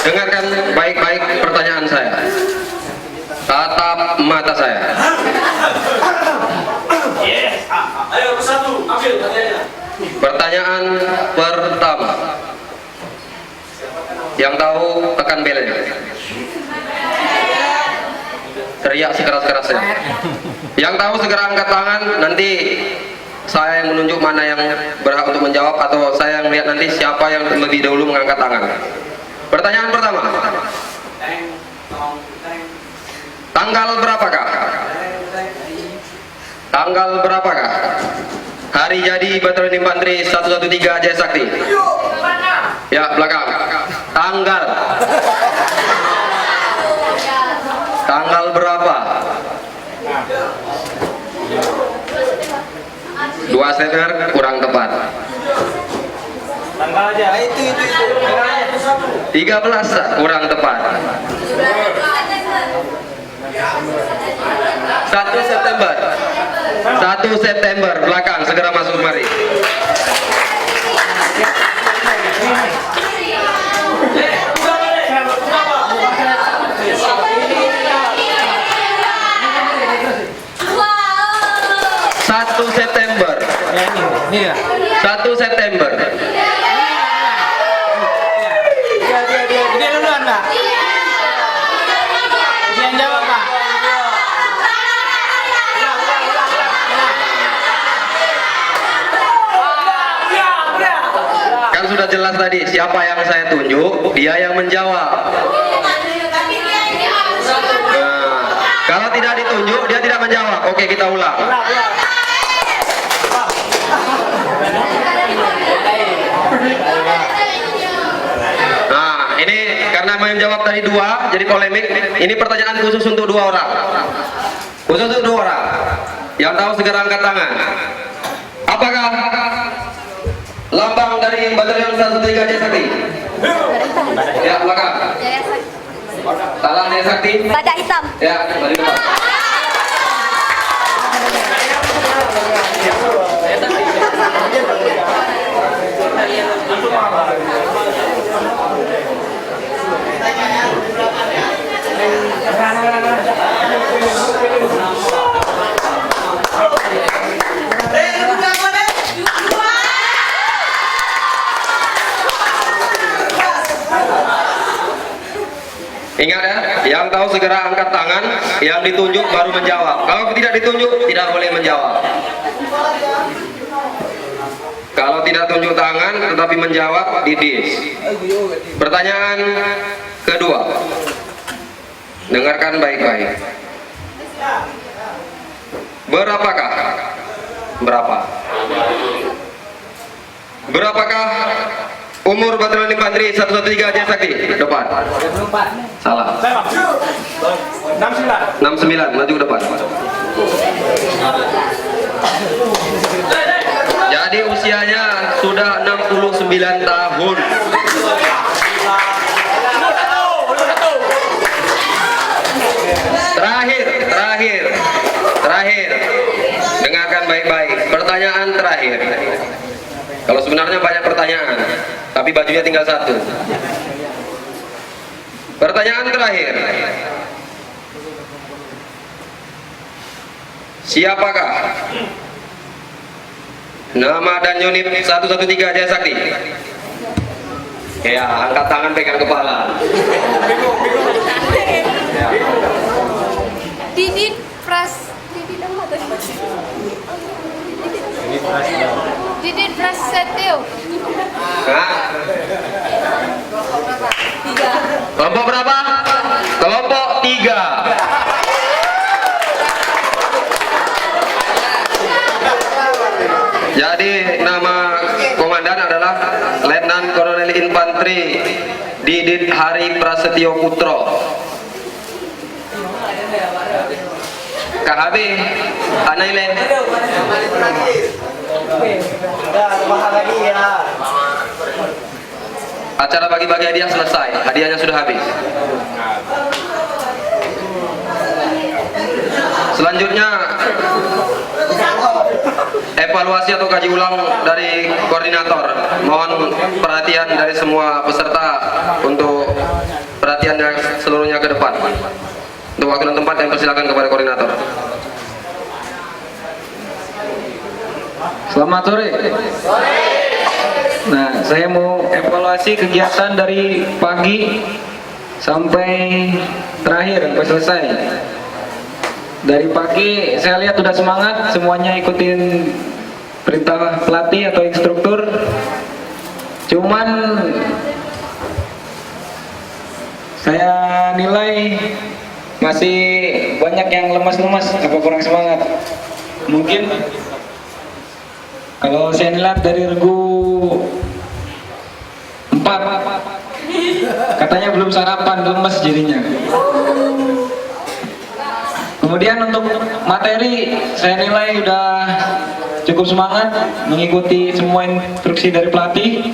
Dengarkan baik-baik pertanyaan saya. Tatap mata saya. Ayo bersatu, ambil pertanyaannya. Pertanyaan pertama. Yang tahu tekan belnya. Teriak sekeras-kerasnya. Yang tahu segera angkat tangan, nanti saya yang menunjuk mana yang berhak untuk menjawab, atau saya yang melihat nanti siapa yang lebih dahulu mengangkat tangan. Pertanyaan pertama. Tanggal berapakah? Tanggal berapakah hari jadi Batalion Infanteri 113 Jaya Sakti? Ya, belakang. Tanggal berapa? 2 September kurang tepat. Tanggal aja. Itu. 13 kurang tepat. 1 September. 1 September belakang, segera masuk mari. Satu September. 1 September. Dia duluan, Pak. Dia yang jawab, Pak. Kan sudah jelas tadi siapa yang saya tunjuk, dia yang menjawab. Nah, kalau tidak ditunjuk, dia tidak menjawab. Oke, kita ulang. Nah, ini karena menjawab tadi 2, jadi polemik. Ini pertanyaan khusus untuk 2 orang. Khusus untuk 2 orang. Yang tahu segera angkat tangan. Apakah lambang dari Batalion 113 Jaya Sakti? Ya, belakang. Salah Jaya Sakti. Badak hitam. Ya, dari depan. Ingat ya, yang tahu segera angkat tangan, yang ditunjuk baru menjawab. Kalau tidak ditunjuk, tidak boleh menjawab. Kalau tidak tunjuk tangan tetapi menjawab, didis. Pertanyaan kedua. Dengarkan baik-baik. Berapakah? Berapakah umur Batalion Infanteri 113 Jaya Sakti? Depan. Salah. 69. Maju ke depan. Jadi usianya sudah 69 tahun. Terakhir. Dengarkan baik-baik. Pertanyaan terakhir. Kalau sebenarnya banyak pertanyaan, tapi bajunya tinggal 1. Pertanyaan terakhir. Siapakah nama dan unit 113 Jaya Sakti? Ya, angkat tangan, pegang kepala. Didit Prasetyo. Kelompok berapa? Kelompok 3. Jadi nama komandan adalah Letnan Kolonel Infanteri Didit Hari Prasetyo Putro. KHB Anaile. Acara bagi-bagi hadiah selesai, hadiahnya sudah habis. Selanjutnya evaluasi atau kaji ulang dari koordinator. Mohon perhatian dari semua peserta untuk perhatiannya seluruhnya ke depan. Untuk waktu dan tempat yang persilakan kepada koordinator. Selamat sore. Nah, saya mau evaluasi kegiatan dari pagi sampai terakhir, sampai selesai. Dari pagi saya lihat sudah semangat, semuanya ikutin perintah pelatih atau instruktur. Cuman saya nilai masih banyak yang lemas-lemas, apa kurang semangat. mungkin kalau saya lihat dari regu 4 katanya belum sarapan, lemes jadinya. Kemudian untuk materi saya nilai udah cukup semangat mengikuti semua instruksi dari pelatih.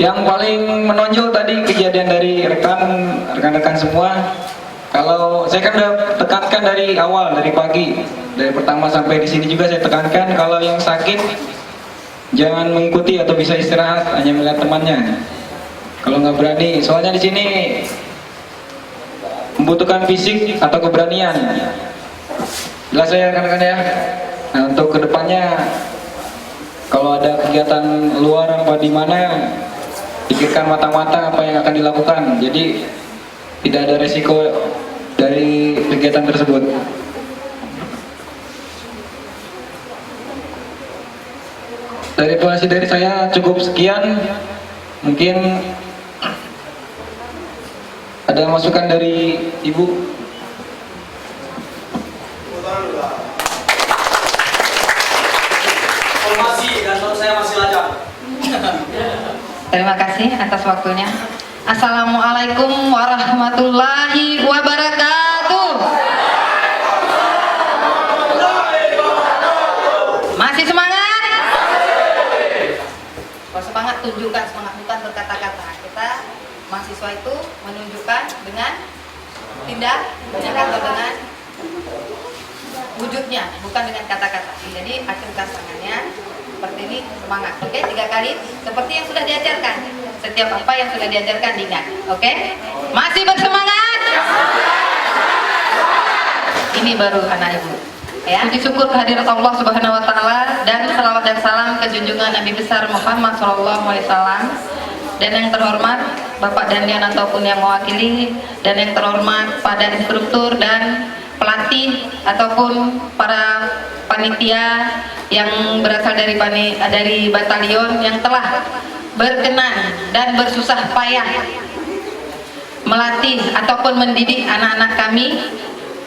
Yang paling menonjol tadi kejadian dari rekan-rekan semua. Kalau saya kan udah tekankan dari awal, dari pagi, dari pertama sampai di sini juga saya tekankan kalau yang sakit jangan mengikuti atau bisa istirahat, hanya melihat temannya. Kalau nggak berani, soalnya di sini membutuhkan fisik atau keberanian. Jelas ya rekan-rekan ya. Nah untuk kedepannya kalau ada kegiatan luar apa di mana, pikirkan matang-matang apa yang akan dilakukan. Jadi tidak ada resiko dari kegiatan tersebut. Dari evaluasi dari saya cukup sekian. Mungkin ada masukan dari Ibu. Terima kasih atas waktunya. Assalamualaikum warahmatullahi wabarakatuh. Masih semangat? Kalau semangat tunjukkan semangat, bukan berkata-kata. Kita mahasiswa itu menunjukkan dengan tindak atau dengan wujudnya, bukan dengan kata-kata. Jadi acungkan tangannya seperti ini, semangat. Oke, 3 kali seperti yang sudah diajarkan. Setiap apa yang sudah diajarkan diingat. Oke? Masih bersemangat? Ini baru anak ibu. Ya, puji syukur kehadirat Allah Subhanahu wa taala dan salawat dan salam ke junjungan Nabi besar Muhammad sallallahu alaihi wasallam. Dan yang terhormat Bapak Dandian ataupun yang mewakili, dan yang terhormat pada instruktur dan pelatih ataupun para panitia yang berasal dari batalion yang telah berkenan dan bersusah payah melatih ataupun mendidik anak-anak kami.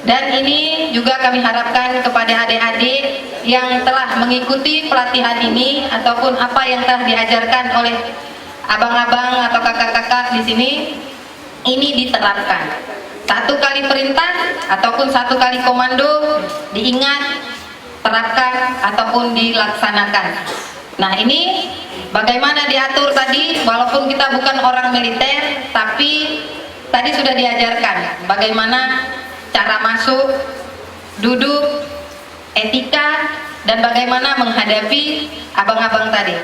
Dan ini juga kami harapkan kepada adik-adik yang telah mengikuti pelatihan ini ataupun apa yang telah diajarkan oleh abang-abang atau kakak-kakak di sini, ini diterapkan. 1 kali perintah ataupun 1 kali komando diingat, terapkan ataupun dilaksanakan. Nah ini bagaimana diatur tadi, walaupun kita bukan orang militer, tapi tadi sudah diajarkan bagaimana cara masuk, duduk, etika, dan bagaimana menghadapi abang-abang tadi.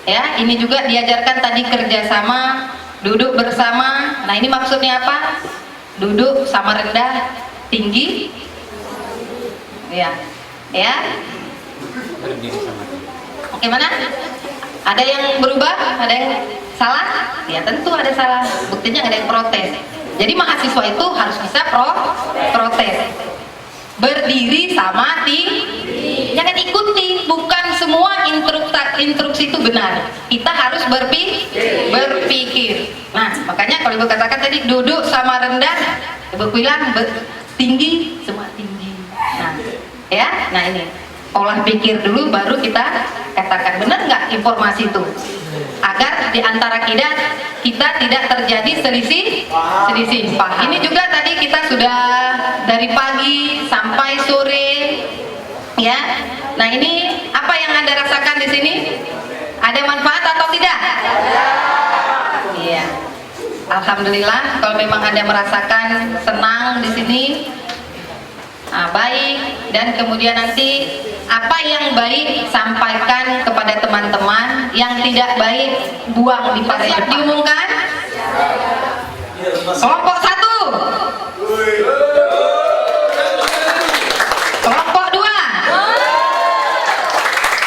Ya, ini juga diajarkan tadi kerjasama, duduk bersama. Nah ini maksudnya apa? Duduk sama rendah, tinggi, ya, ya. Gimana? Ada yang berubah? Ada yang salah? Ya tentu ada salah. Buktinya ada yang protes. Jadi mahasiswa itu harus bisa protes. Berdiri sama tinggi. Jangan ikuti. Bukan semua instruksi itu benar. Kita harus berpikir. Nah, makanya kalau ibu katakan tadi duduk sama rendah, ibu bilang tinggi sama tinggi. Nah, ya, nah ini olah pikir dulu baru kita katakan benar nggak informasi itu, agar di antara kita tidak terjadi selisih paham. Ini juga tadi kita sudah dari pagi sampai sore, ya. Nah ini apa yang Anda rasakan di sini? Ada manfaat atau tidak? Iya. Alhamdulillah kalau memang Anda merasakan senang di sini, baik. Dan kemudian nanti apa yang baik sampaikan kepada teman-teman, yang tidak baik buang di paling depan. Diumumkan kelompok 1, kelompok 2,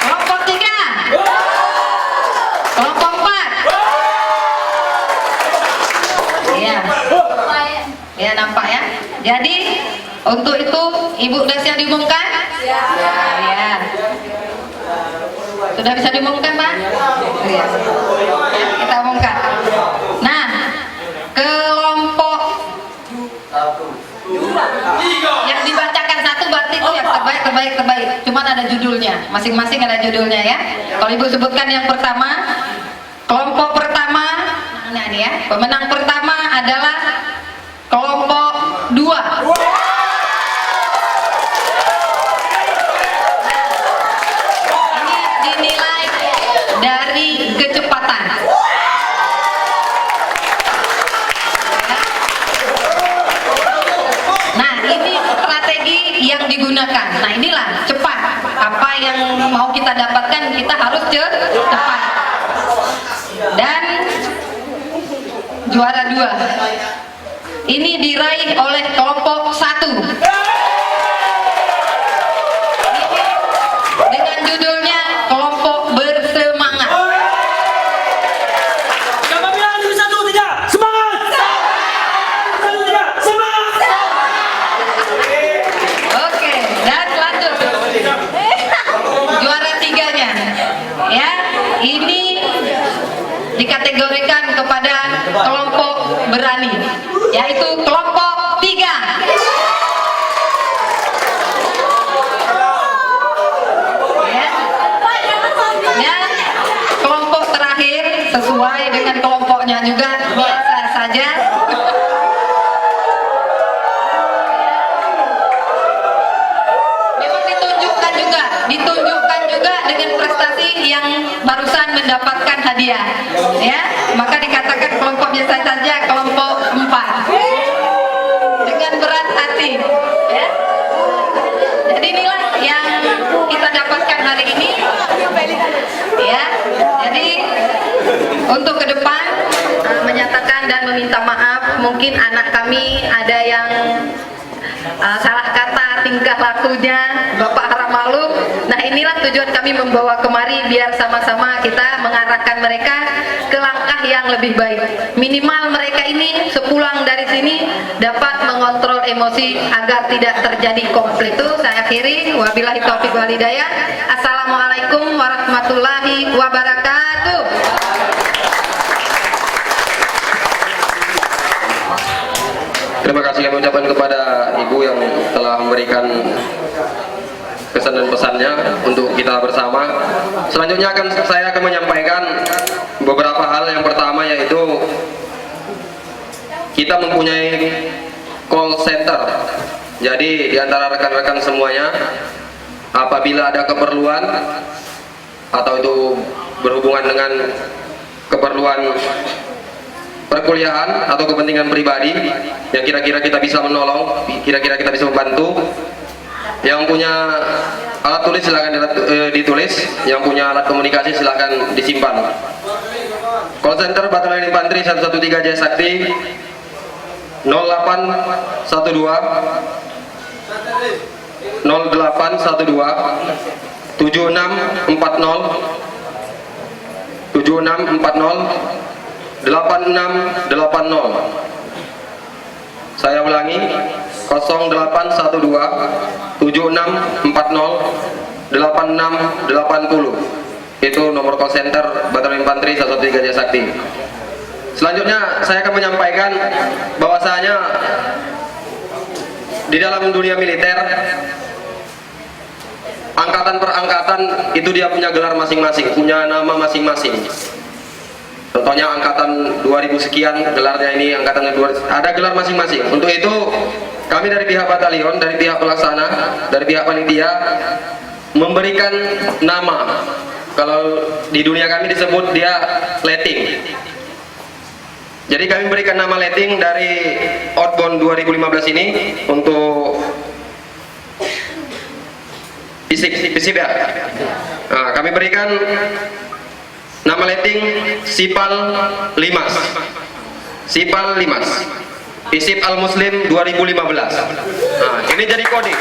kelompok 3, kelompok 4. Iya, ya nampak ya. Jadi untuk itu Ibu sudah siap diumumkan? Ya. Sudah bisa diumumkan, Pak? Ya. Kita umumkan. Nah, kelompok yang dibacakan 1 berarti itu yang terbaik. Cuman ada judulnya, masing-masing ada judulnya ya. Kalau Ibu sebutkan yang pertama, kelompok pertama, nah ini ya, pemenang pertama adalah kelompok 2. Ini dinilai dari kecepatan. Nah, ini strategi yang digunakan. Nah, inilah cepat. Apa yang mau kita dapatkan, kita harus cepat. Dan juara 2 ini diraih oleh kelompok 1 dengan judulnya kelompok bersemangat. Siapa bilang ini 1, 3, semangat! 1, 3, semangat! Oke, dan lanjut juara 3-nya ya, ini dikategorikan kepada kelompok berani, yaitu kelompok 3. Ya. Dan kelompok terakhir sesuai dengan kelompoknya juga biasa saja. Memang ditunjukkan juga dengan prestasi yang barusan mendapatkan hadiah ya, maka dikatakan kelompok biasa saja, kelompok 4 dengan berat hati ya. Jadi inilah yang kita dapatkan hari ini ya. Jadi untuk ke depan menyatakan dan meminta maaf, mungkin anak kami ada yang salah kata tingkah lakunya, Bapak harap maklum. Nah, inilah tujuan kami membawa kemari, biar sama-sama kita mengarahkan mereka ke langkah yang lebih baik. Minimal mereka ini sepulang dari sini dapat mengontrol emosi agar tidak terjadi konflik. Itu saya akhiri. Wabillahi taufiq wal hidayah. Assalamualaikum warahmatullahi wabarakatuh. Terima kasih kami ucapkan kepada Ibu yang telah memberikan kesan dan pesannya untuk kita bersama. Selanjutnya saya akan menyampaikan beberapa hal. Yang pertama yaitu kita mempunyai call center. Jadi di antara rekan-rekan semuanya, apabila ada keperluan atau itu berhubungan dengan keperluan perkuliahan atau kepentingan pribadi yang kira-kira kita bisa menolong, kira-kira kita bisa membantu, yang punya alat tulis silahkan ditulis, yang punya alat komunikasi silahkan disimpan. Call center Batalion Infanteri 113 Jaya Sakti 0812 0812 7640 8680. Saya ulangi, 0812 7640 8680. Itu nomor call center Batalion Infanteri 113 Jaya Sakti. Selanjutnya saya akan menyampaikan bahwasanya di dalam dunia militer, angkatan per angkatan itu dia punya gelar masing-masing, punya nama masing-masing. Contohnya angkatan 2000 sekian gelarnya ini, angkatan 2000 ada gelar masing-masing. Untuk itu kami dari pihak batalion, dari pihak pelaksana, dari pihak panitia memberikan nama. Kalau di dunia kami disebut dia letting. Jadi kami berikan nama letting dari outbound 2015 ini untuk fisip ya. Nah, kami berikan nama letting Sipal Limas. Sipal Limas. Fisip Al Muslim 2015. Nah, ini jadi kode.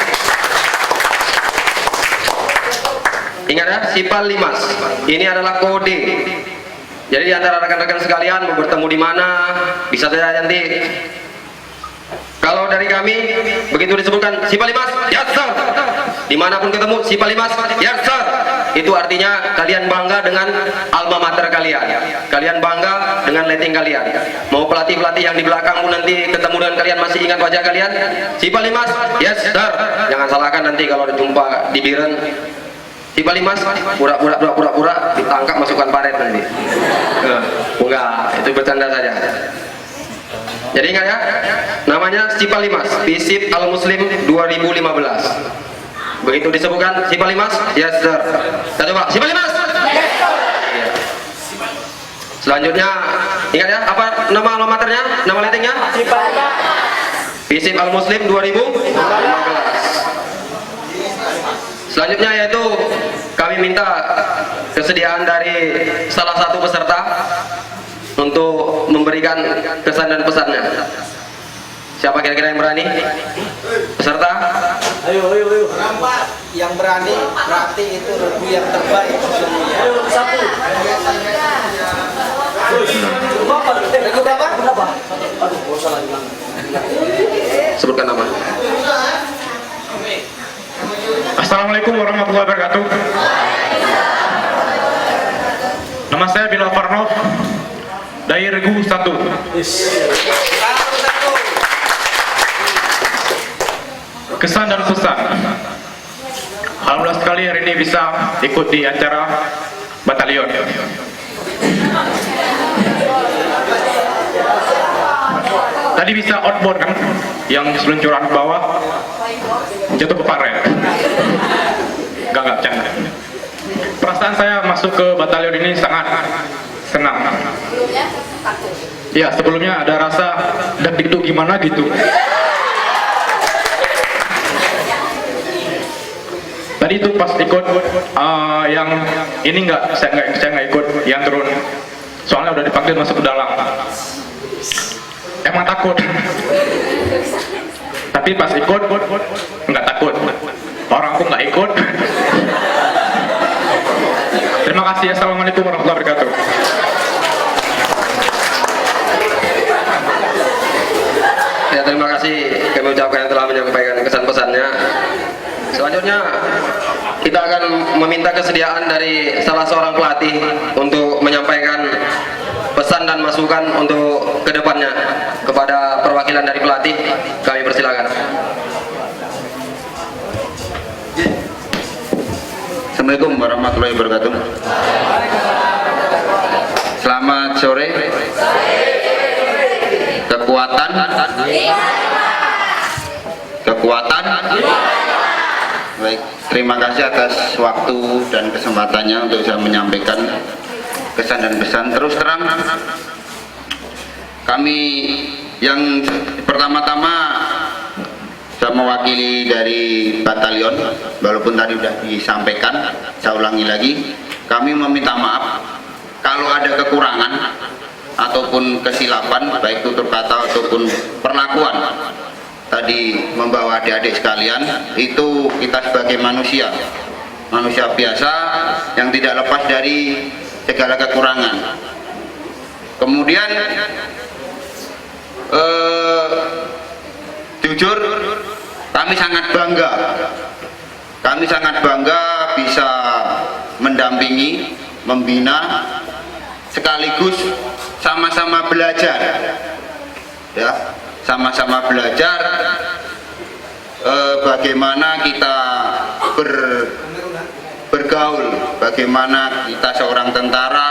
Ingat ya, Sipal Limas. Ini adalah kode. Jadi di antara rekan-rekan sekalian mau bertemu di mana, bisa saja nanti. Kalau dari kami begitu disebutkan Sipal Limas, ya sir. Dimanapun ketemu Sipal Limas, ya sir. itu artinya kalian bangga dengan alma mater kalian, kalian bangga dengan letting kalian. Mau pelatih-pelatih yang di belakang pun nanti ketemu dengan kalian masih ingat wajah kalian. Cipalimas, yes sir. Jangan salahkan nanti kalau jumpa di Biren. Cipalimas, pura-pura ditangkap masukkan paret nanti. Enggak, itu bercanda saja. Jadi ingat ya, namanya Cipalimas, Visip Al Muslim 2015. Begitu disebutkan Cipalimas, yes sir. Kita coba Cipalimas. Selanjutnya ingat ya, apa nama almamaternya, nama lettingnya? Cipalimas. Visip Al Muslim 2015. Selanjutnya yaitu kami minta kesediaan dari salah satu peserta untuk memberikan kesan dan pesannya. Siapa kira-kira yang berani? Peserta? Ayo. Yang berani berarti itu regu yang terbaik. Ayo, satu. Regu berapa? Aduh, salah bilang. Sebutkan nama. Assalamualaikum warahmatullahi wabarakatuh. Nama saya Bilal Farnov dari Regu 1. Kesan dan pesan. Alhamdulillah sekali hari ini bisa ikut di acara batalion. Tadi bisa outboard kan, yang seluncuran ke bawah jatuh ke paret. Enggak canda. Perasaan saya masuk ke batalion ini sangat senang. Ya, sebelumnya ada rasa deg-deg gimana gitu. Tadi itu pas ikut yang ini saya nggak ikut yang turun. Soalnya udah dipanggil masuk ke dalam. Emang takut. Tapi pas ikut nggak takut. Orangku nggak ikut. Terima kasih. Assalamualaikum warahmatullahi wabarakatuh. Ya, terima kasih kami ucapkan yang telah menyampaikan kesan pesannya. Selanjutnya kita akan meminta kesediaan dari salah seorang pelatih untuk menyampaikan pesan dan masukan untuk kedepannya kepada perwakilan dari pelatih. Kami persilakan. Assalamualaikum warahmatullahi wabarakatuh. Selamat sore. Kekuatan. Baik, terima kasih atas waktu dan kesempatannya untuk saya menyampaikan kesan dan pesan. Terus terang, kami yang pertama-tama saya mewakili dari batalion, walaupun tadi sudah disampaikan, saya ulangi lagi, kami meminta maaf kalau ada kekurangan ataupun kesilapan, baik tutur kata ataupun perlakuan tadi membawa adik-adik sekalian. Itu kita sebagai manusia biasa yang tidak lepas dari segala kekurangan. Kemudian jujur kami sangat bangga bisa mendampingi, membina, sekaligus sama-sama belajar, ya, sama-sama belajar bagaimana kita bergaul, bagaimana kita seorang tentara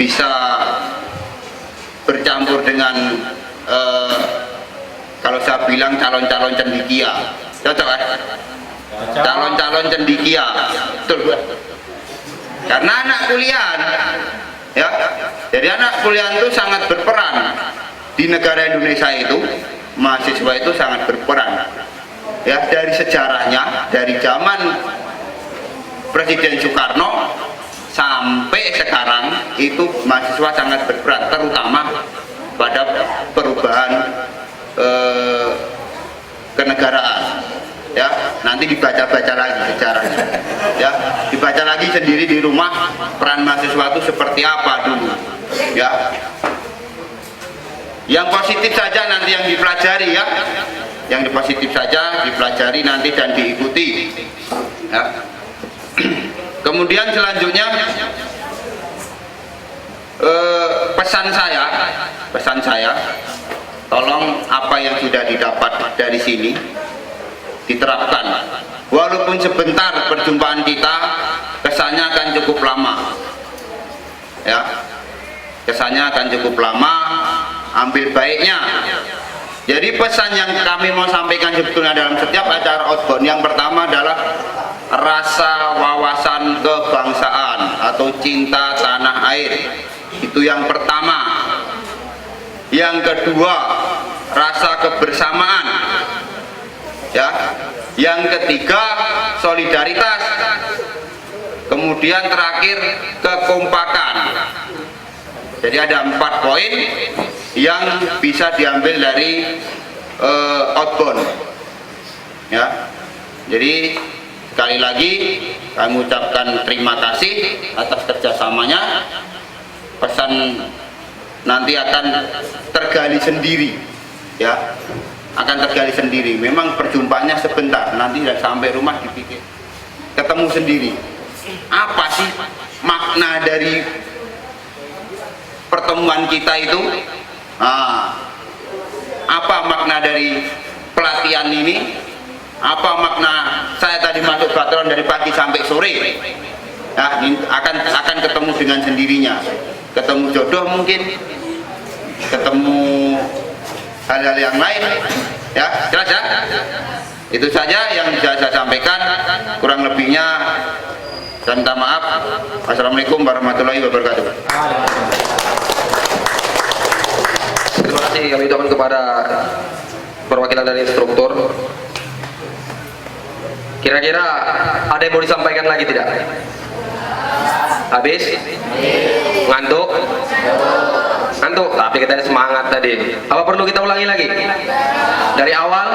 bisa bercampur dengan kalau saya bilang calon-calon cendekia, cocok ya? Calon-calon cendekia, betul. Karena anak kuliah, ya, jadi anak kuliah itu sangat berperan di negara Indonesia itu, mahasiswa itu sangat berperan. Ya, dari sejarahnya, dari zaman Presiden Soekarno sampai sekarang itu mahasiswa sangat berperan, terutama pada perubahan kenegaraan. Ya, nanti dibaca-baca lagi sejarahnya. Ya, dibaca lagi sendiri di rumah peran mahasiswa itu seperti apa dulu. Ya, yang positif saja nanti yang dipelajari, ya, yang positif saja dipelajari nanti dan diikuti. Ya. Kemudian selanjutnya pesan saya, tolong apa yang sudah didapat dari sini diterapkan. Walaupun sebentar perjumpaan kita, kesannya akan cukup lama, ya, kesannya akan cukup lama. Ambil baiknya. Jadi pesan yang kami mau sampaikan sebetulnya dalam setiap acara outbound, yang pertama adalah rasa wawasan kebangsaan atau cinta tanah air. Itu yang pertama. Yang kedua, rasa kebersamaan. Ya. Yang ketiga, solidaritas. Kemudian terakhir, kekompakan. Jadi ada 4 poin yang bisa diambil dari outbound. Ya. Jadi sekali lagi kami ucapkan terima kasih atas kerjasamanya. Pesan nanti akan tergali sendiri, ya, akan tergali sendiri. Memang perjumpaannya sebentar, nanti sampai rumah dipikir, ketemu sendiri. Apa sih makna dari pertemuan kita itu? Apa makna dari pelatihan ini? Apa makna saya tadi masuk batalon dari pagi sampai sore? Nah, ini akan ketemu dengan sendirinya. Ketemu jodoh mungkin, ketemu hal-hal yang lain, ya, jelas ya. Itu saja yang bisa saya sampaikan. Kurang lebihnya saya minta maaf. Assalamualaikum warahmatullahi wabarakatuh. Terima kasih kami ucapkan kepada perwakilan dari instruktur. Kira-kira ada yang mau disampaikan lagi tidak? Habis? Ngantuk? Ngantuk? Tapi kita semangat tadi. Apa perlu kita ulangi lagi? Dari awal?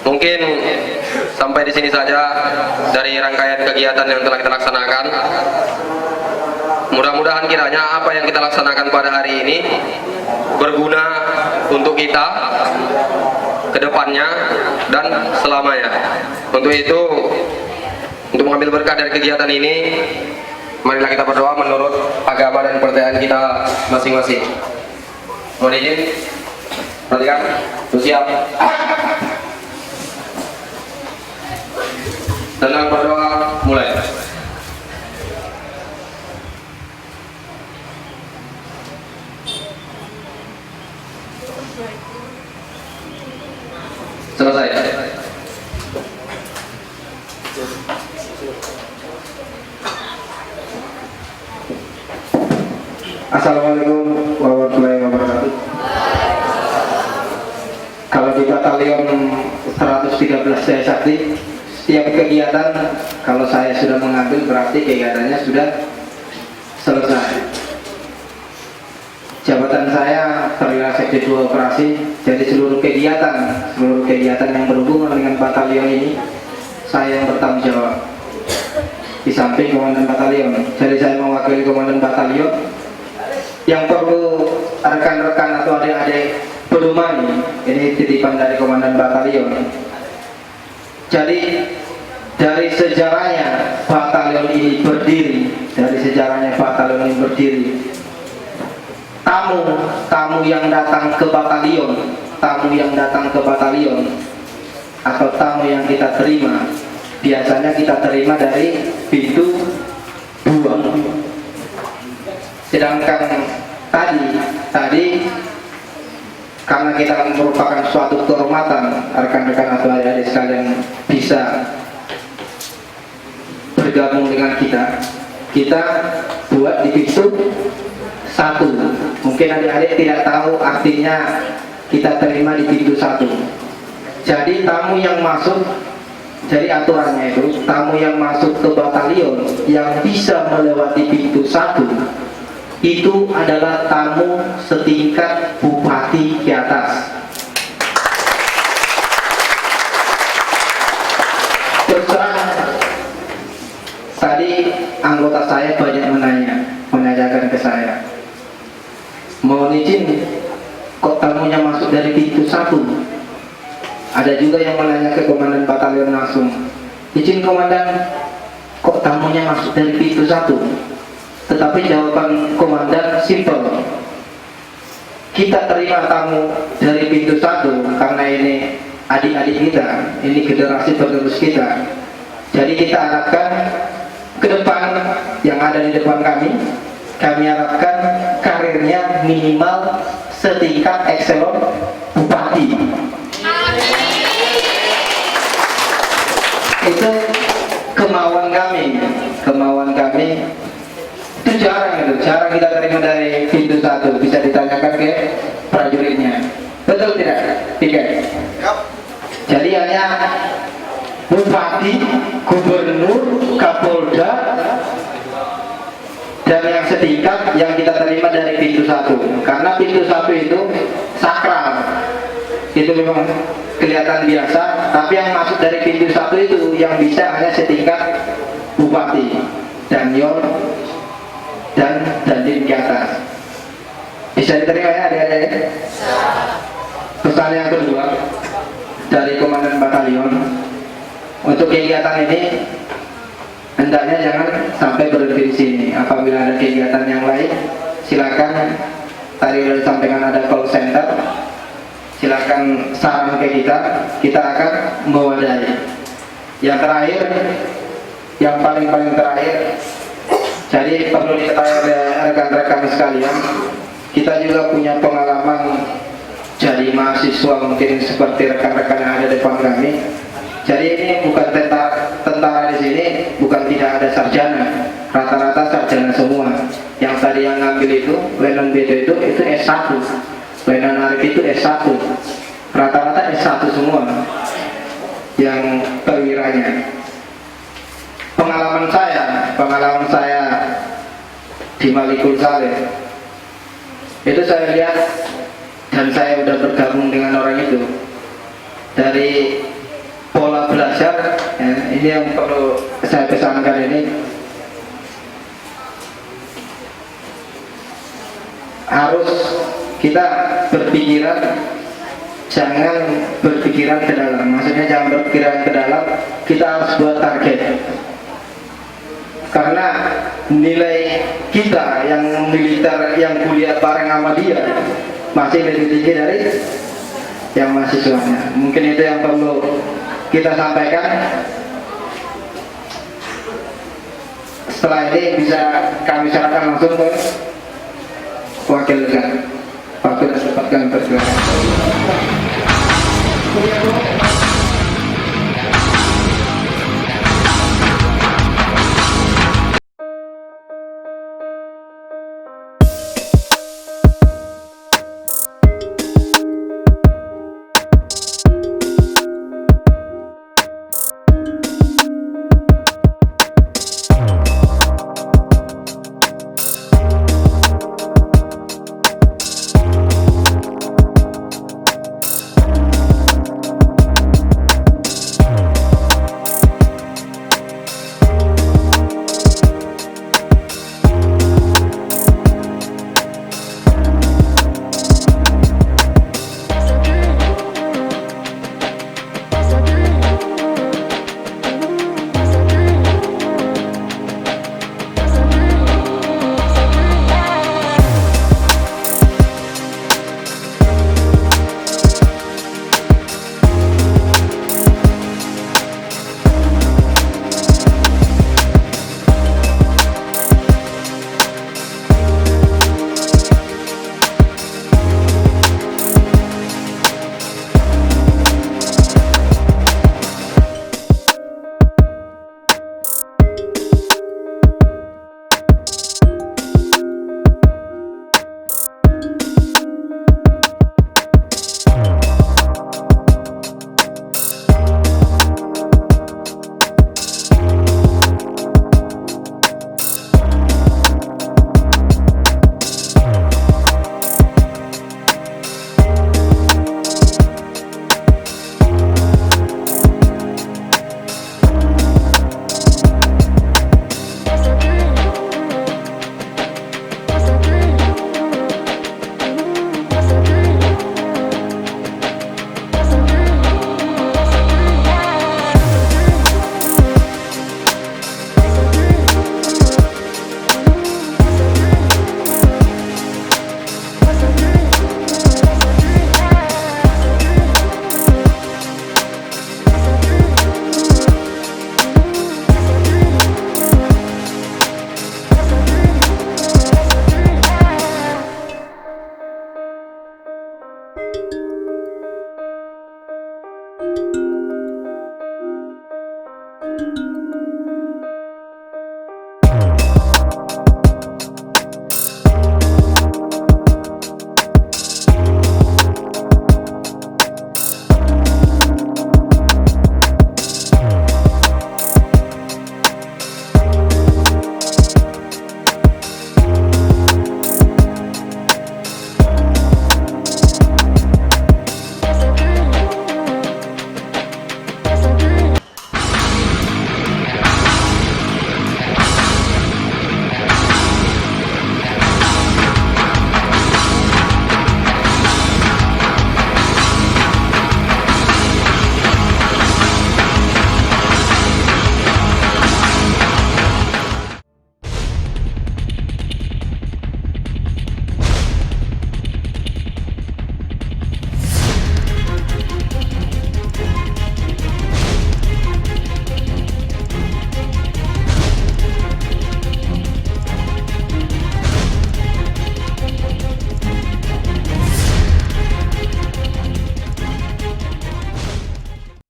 Mungkin sampai di sini saja dari rangkaian kegiatan yang telah kita laksanakan. Mudah-mudahan kiranya apa yang kita laksanakan pada hari ini berguna untuk kita ke depannya dan selamanya. Untuk itu, untuk mengambil berkah dari kegiatan ini, marilah kita berdoa menurut agama dan kepercayaan kita masing-masing. Mohon izin, perhatikan, siap. Tenang, berdoa, mulai. Selesai. Assalamualaikum warahmatullahi wabarakatuh. Kalau di batalion 113 Jaya Sakti, setiap kegiatan kalau saya sudah mengambil berarti kegiatannya sudah selesai. Jabatan saya perwira sekti 2 operasi, jadi seluruh kegiatan yang berhubungan dengan batalion ini saya yang bertanggung jawab. Di samping komandan batalion, jadi saya mewakili komandan batalion yang perlu rekan-rekan atau adik-adik pedomani. Ini titipan dari komandan batalion. Jadi dari sejarahnya batalion ini berdiri, tamu yang datang ke batalion, atau tamu yang kita terima, biasanya kita terima dari pintu 2. Sedangkan tadi karena kita merupakan suatu kehormatan rekan-rekan atau adik-adik sekalian bisa bergabung dengan kita buat di pintu 1. Mungkin adik-adik tidak tahu artinya kita terima di pintu 1. Jadi tamu yang masuk, jadi aturannya itu tamu yang masuk ke batalion yang bisa melewati pintu 1 itu adalah tamu setingkat bupati ke atas. Terserah. Tadi anggota saya banyak menanyakan ke saya, mohon izin, kok tamunya masuk dari pintu 1? Ada juga yang menanya ke komandan batalion langsung, izin komandan, kok tamunya masuk dari pintu 1? Tetapi jawaban komandan simpel, kita terima tamu dari pintu 1 karena ini adik-adik kita, ini generasi penerus kita. Jadi kita harapkan ke depan yang ada di depan kami harapkan karirnya minimal setingkat ekselon bupati. Itu kemauan kami itu jarang kita terima dari pintu 1. Bisa ditanyakan ke prajuritnya, betul tidak? Tiket. Jadi hanya bupati, gubernur, kapolda, dan yang setingkat yang kita terima dari pintu 1. Karena pintu 1 itu sakral, itu memang kelihatan biasa, tapi yang masuk dari pintu 1 itu yang bisa hanya setingkat bupati, danyon, dan dandim di atas. Bisa diterima ya adik-adik? Pesan yang kedua dari komandan batalion, untuk kegiatan ini hendaknya jangan sampai berhenti di sini. Apabila ada kegiatan yang lain, silakan. Tadi sudah disampaikan ada call center, silakan saran ke kita akan mewadahi. Yang terakhir, yang paling terakhir, jadi perlu diketahui oleh rekan-rekan sekalian, kita juga punya pengalaman jadi mahasiswa mungkin seperti rekan-rekan yang ada di depan kami. Jadi ini bukan tentara di sini, bukan tidak ada sarjana, rata-rata sarjana semua. Yang tadi yang ngambil itu, Lenon Bedo itu S1, Lenon Arif itu S1, rata-rata S1 semua yang perwiranya. Pengalaman saya di Malikul Saleh itu saya lihat, dan saya sudah bergabung dengan orang itu, dari pola belajar ya, ini yang perlu saya pesankan ini, harus kita berpikiran, jangan berpikiran ke dalam. Maksudnya jangan berpikiran ke dalam, kita harus buat target. Karena nilai kita yang militer, yang kuliah bareng sama dia masih lebih tinggi dari yang mahasiswanya. Mungkin itu yang perlu kita sampaikan. Setelah ini bisa kami serahkan langsung ke wakil dekan. Waktu dan tempat kami bergerak. Thank you.